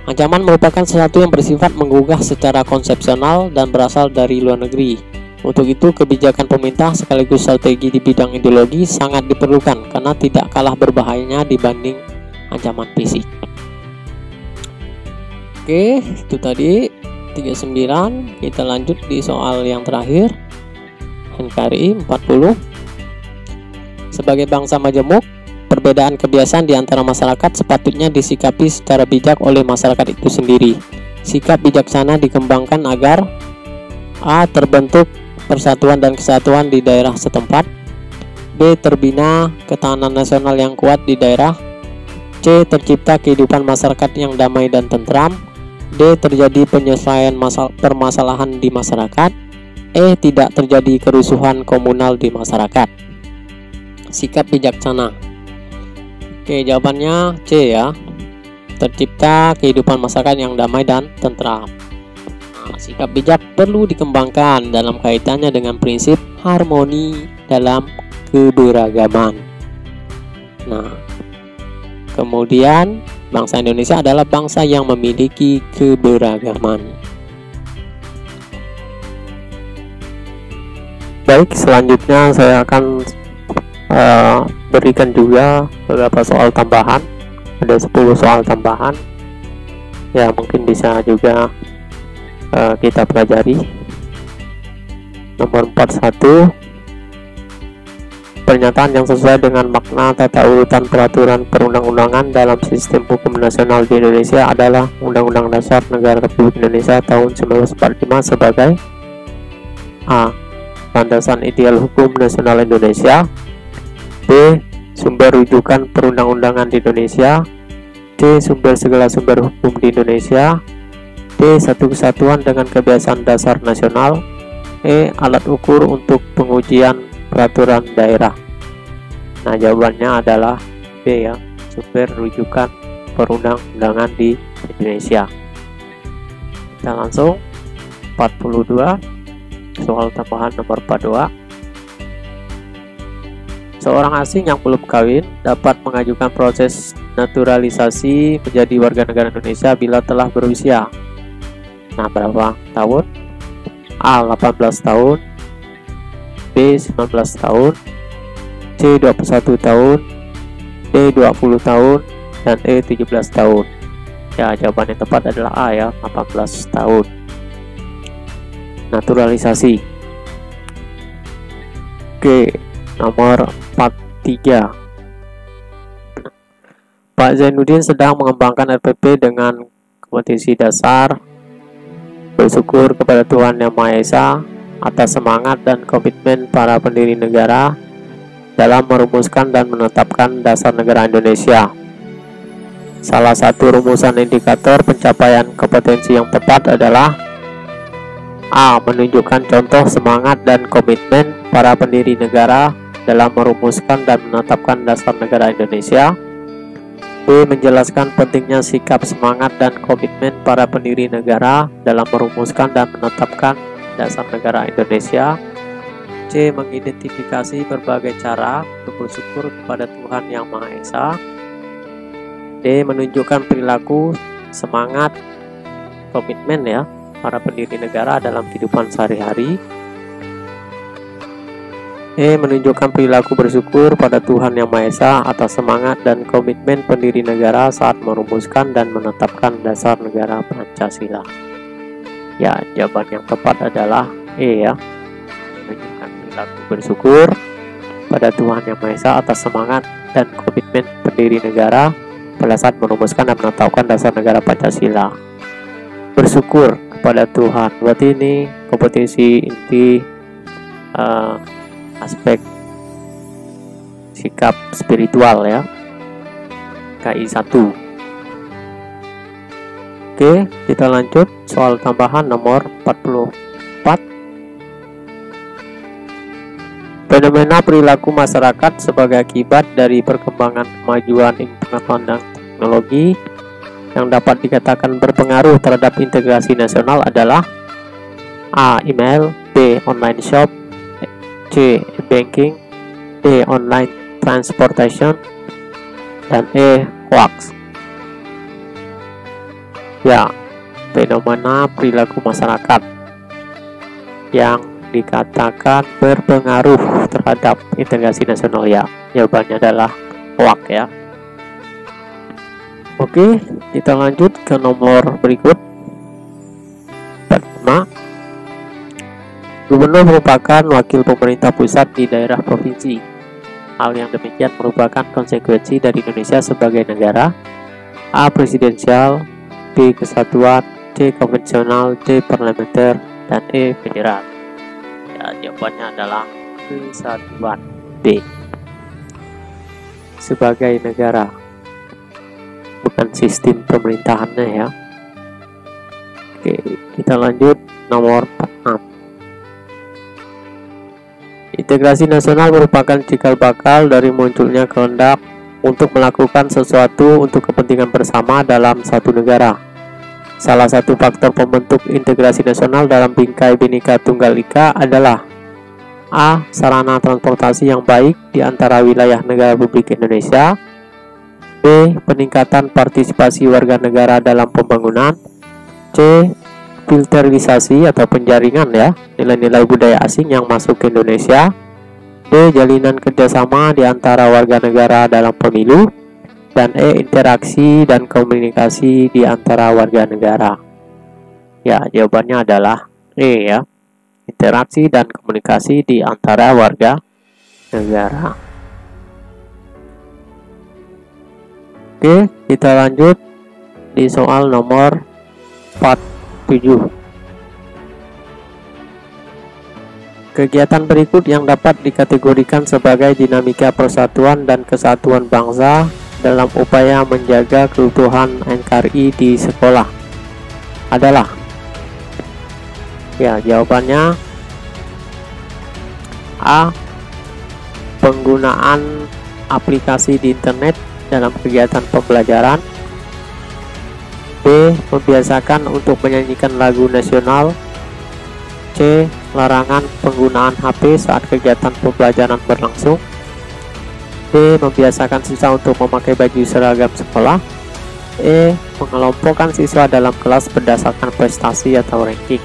Ancaman merupakan sesuatu yang bersifat menggugah secara konsepsional dan berasal dari luar negeri. Untuk itu, kebijakan pemerintah sekaligus strategi di bidang ideologi sangat diperlukan karena tidak kalah berbahayanya dibanding ancaman fisik. Oke, itu tadi 39. Kita lanjut di soal yang terakhir, NKRI 40. Sebagai bangsa majemuk, perbedaan kebiasaan di antara masyarakat sepatutnya disikapi secara bijak oleh masyarakat itu sendiri. Sikap bijaksana dikembangkan agar A. Terbentuk persatuan dan kesatuan di daerah setempat. B. Terbina ketahanan nasional yang kuat di daerah. C. Tercipta kehidupan masyarakat yang damai dan tentram. D. Terjadi penyelesaian permasalahan di masyarakat. E. Tidak terjadi kerusuhan komunal di masyarakat. Sikap bijaksana. Oke, jawabannya C ya. Tercipta kehidupan masyarakat yang damai dan tentram. Nah, sikap bijak perlu dikembangkan dalam kaitannya dengan prinsip harmoni dalam keberagaman. Nah, kemudian bangsa Indonesia adalah bangsa yang memiliki keberagaman. Baik, selanjutnya saya akan berikan juga beberapa soal tambahan. Ada 10 soal tambahan. Ya, mungkin bisa juga kita pelajari. Nomor 41. Pernyataan yang sesuai dengan makna tata urutan peraturan perundang-undangan dalam sistem hukum nasional di Indonesia adalah Undang-Undang Dasar Negara Republik Indonesia tahun 1945 sebagai A. landasan ideal hukum nasional Indonesia. B. Sumber rujukan perundang-undangan di Indonesia. C. Sumber segala sumber hukum di Indonesia. D. Satu kesatuan dengan kebiasaan dasar nasional. E. Alat ukur untuk pengujian peraturan daerah. Nah, jawabannya adalah B ya, sumber rujukan perundang-undangan di Indonesia. Kita langsung 42, soal tambahan nomor 42. Seorang asing yang belum kawin dapat mengajukan proses naturalisasi menjadi warga negara Indonesia bila telah berusia. Nah, berapa tahun? A. 18 tahun, B. 19 tahun, C. 21 tahun, D. 20 tahun, dan E. 17 tahun. Ya, jawaban yang tepat adalah A ya, 18 tahun. Naturalisasi. Oke, nomor 43. Pak Zainuddin sedang mengembangkan RPP dengan kompetisi dasar. Bersyukur kepada Tuhan Yang Maha Esa atas semangat dan komitmen para pendiri negara dalam merumuskan dan menetapkan dasar negara Indonesia. Salah satu rumusan indikator pencapaian kompetensi yang tepat adalah A. Menunjukkan contoh semangat dan komitmen para pendiri negara dalam merumuskan dan menetapkan dasar negara Indonesia. B. Menjelaskan pentingnya sikap semangat dan komitmen para pendiri negara dalam merumuskan dan menetapkan dasar negara Indonesia. C. Mengidentifikasi berbagai cara untuk bersyukur kepada Tuhan Yang Maha Esa. D. Menunjukkan perilaku semangat komitmen ya para pendiri negara dalam kehidupan sehari-hari. E. Menunjukkan perilaku bersyukur pada Tuhan Yang Maha Esa atas semangat dan komitmen pendiri negara saat merumuskan dan menetapkan dasar negara Pancasila. Ya, jawaban yang tepat adalah E ya. Menunjukkan perilaku bersyukur pada Tuhan Yang Maha Esa atas semangat dan komitmen pendiri negara pada saat merumuskan dan menetapkan dasar negara Pancasila. Bersyukur kepada Tuhan, berarti ini kompetisi inti aspek sikap spiritual ya, KI 1. Oke, kita lanjut soal tambahan nomor 44. Fenomena perilaku masyarakat sebagai akibat dari perkembangan kemajuan pengetahuan dan teknologi yang dapat dikatakan berpengaruh terhadap integrasi nasional adalah A. Email, B. Online shop, C. Banking, D. Online transportation, dan E. Hoax. Ya, fenomena perilaku masyarakat yang dikatakan berpengaruh terhadap integrasi nasional ya, jawabannya adalah hoax ya. Oke, kita lanjut ke nomor berikut. 45. Gubernur merupakan wakil pemerintah pusat di daerah provinsi. Hal yang demikian merupakan konsekuensi dari Indonesia sebagai negara. A. Presidensial, B. Kesatuan, C. Konvensional, D. Parlementer, dan E. Federal. Ya, jawabannya adalah kesatuan, B. Sebagai negara, bukan sistem pemerintahannya ya. Oke, kita lanjut nomor 46. Integrasi nasional merupakan cikal bakal dari munculnya kehendak untuk melakukan sesuatu untuk kepentingan bersama dalam satu negara. Salah satu faktor pembentuk integrasi nasional dalam bingkai Bhinneka Tunggal Ika adalah A. Sarana transportasi yang baik di antara wilayah negara Republik Indonesia. B. Peningkatan partisipasi warga negara dalam pembangunan. C. Filterisasi atau penjaringan ya nilai-nilai budaya asing yang masuk ke Indonesia. D. Jalinan kerjasama di antara warga negara dalam pemilu. Dan E. Interaksi dan komunikasi di antara warga negara. Ya, jawabannya adalah E ya, interaksi dan komunikasi di antara warga negara. Oke, kita lanjut di soal nomor 47. Kegiatan berikut yang dapat dikategorikan sebagai dinamika persatuan dan kesatuan bangsa dalam upaya menjaga keutuhan NKRI di sekolah adalah, ya, jawabannya A. Penggunaan aplikasi di internet dalam kegiatan pembelajaran. B. Membiasakan untuk menyanyikan lagu nasional. C. Larangan penggunaan HP saat kegiatan pembelajaran berlangsung. D. Membiasakan siswa untuk memakai baju seragam sekolah. E. Mengelompokkan siswa dalam kelas berdasarkan prestasi atau ranking.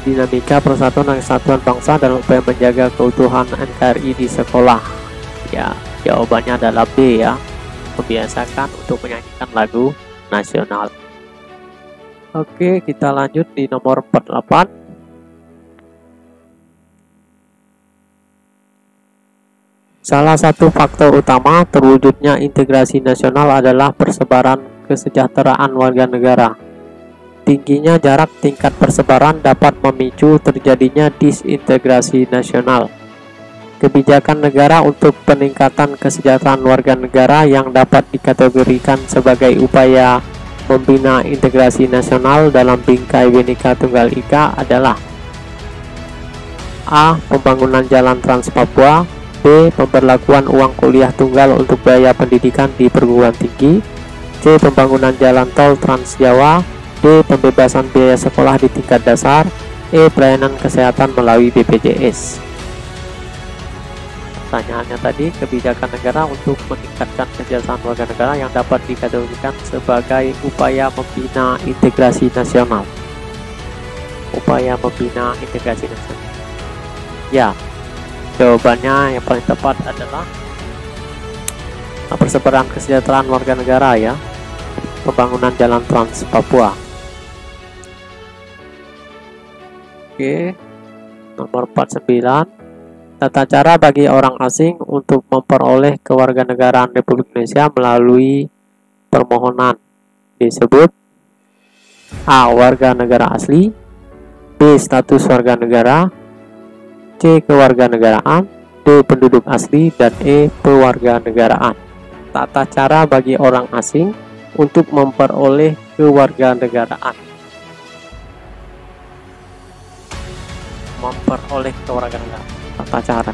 Dinamika persatuan dan kesatuan bangsa dalam upaya menjaga keutuhan NKRI di sekolah. Ya, jawabannya adalah B, ya. Membiasakan untuk menyanyikan lagu nasional. Oke, kita lanjut di nomor 48. Salah satu faktor utama terwujudnya integrasi nasional adalah persebaran kesejahteraan warga negara. Tingginya jarak tingkat persebaran dapat memicu terjadinya disintegrasi nasional. Kebijakan negara untuk peningkatan kesejahteraan warga negara yang dapat dikategorikan sebagai upaya membina integrasi nasional dalam bingkai Bhinneka Tunggal Ika adalah A. Pembangunan jalan Trans Papua. B. Pemberlakuan uang kuliah tunggal untuk biaya pendidikan di perguruan tinggi. C. Pembangunan jalan tol Trans Jawa. D. Pembebasan biaya sekolah di tingkat dasar. E. Pelayanan kesehatan melalui BPJS. Pertanyaannya tadi, kebijakan negara untuk meningkatkan kesejahteraan warga negara yang dapat dikategorikan sebagai upaya membina integrasi nasional. Upaya membina integrasi nasional. Ya, jawabannya yang paling tepat adalah persebaran kesejahteraan warga negara, ya. Pembangunan jalan Trans Papua. Oke, nomor 49. Tata cara bagi orang asing untuk memperoleh kewarganegaraan Republik Indonesia melalui permohonan disebut A. Warga negara asli. B. Status warga negara. C. Kewarganegaraan. D. Penduduk asli. Dan E. Pewarganegaraan. Tata cara bagi orang asing untuk memperoleh kewarganegaraan. Memperoleh kewarganegaraan, tata cara.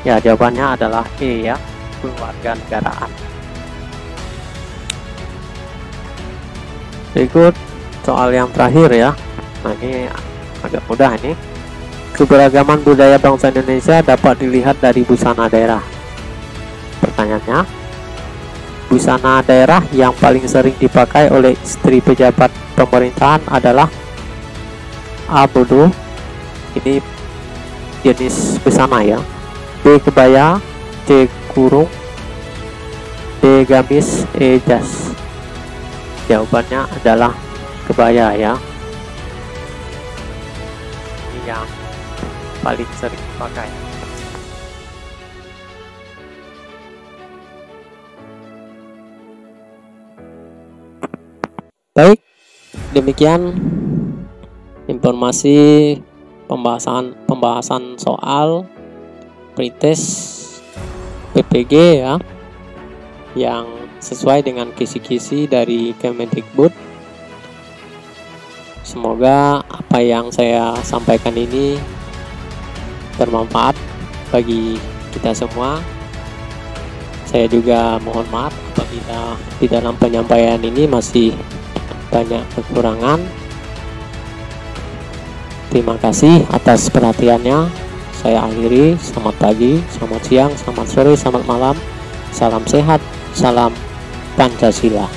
Ya, jawabannya adalah E, ya, kewarganegaraan. Berikut soal yang terakhir, ya. Nah, ini agak mudah ini. Keberagaman budaya bangsa Indonesia dapat dilihat dari busana daerah. Pertanyaannya, busana daerah yang paling sering dipakai oleh istri pejabat pemerintahan adalah A. Bodo. Ini jenis busana, ya. B. Kebaya. C. Kurung. D. Gamis. E. Jas. Jawabannya adalah kebaya, ya. Ini yang paling sering dipakai. Baik, demikian informasi pembahasan soal pretest PPG, ya, yang sesuai dengan kisi-kisi dari Kemendikbud. Semoga apa yang saya sampaikan ini bermanfaat bagi kita semua. Saya juga mohon maaf apabila di dalam penyampaian ini masih banyak kekurangan. Terima kasih atas perhatiannya. Saya akhiri. Selamat pagi, selamat siang, selamat sore, selamat malam. Salam sehat, salam Pancasila.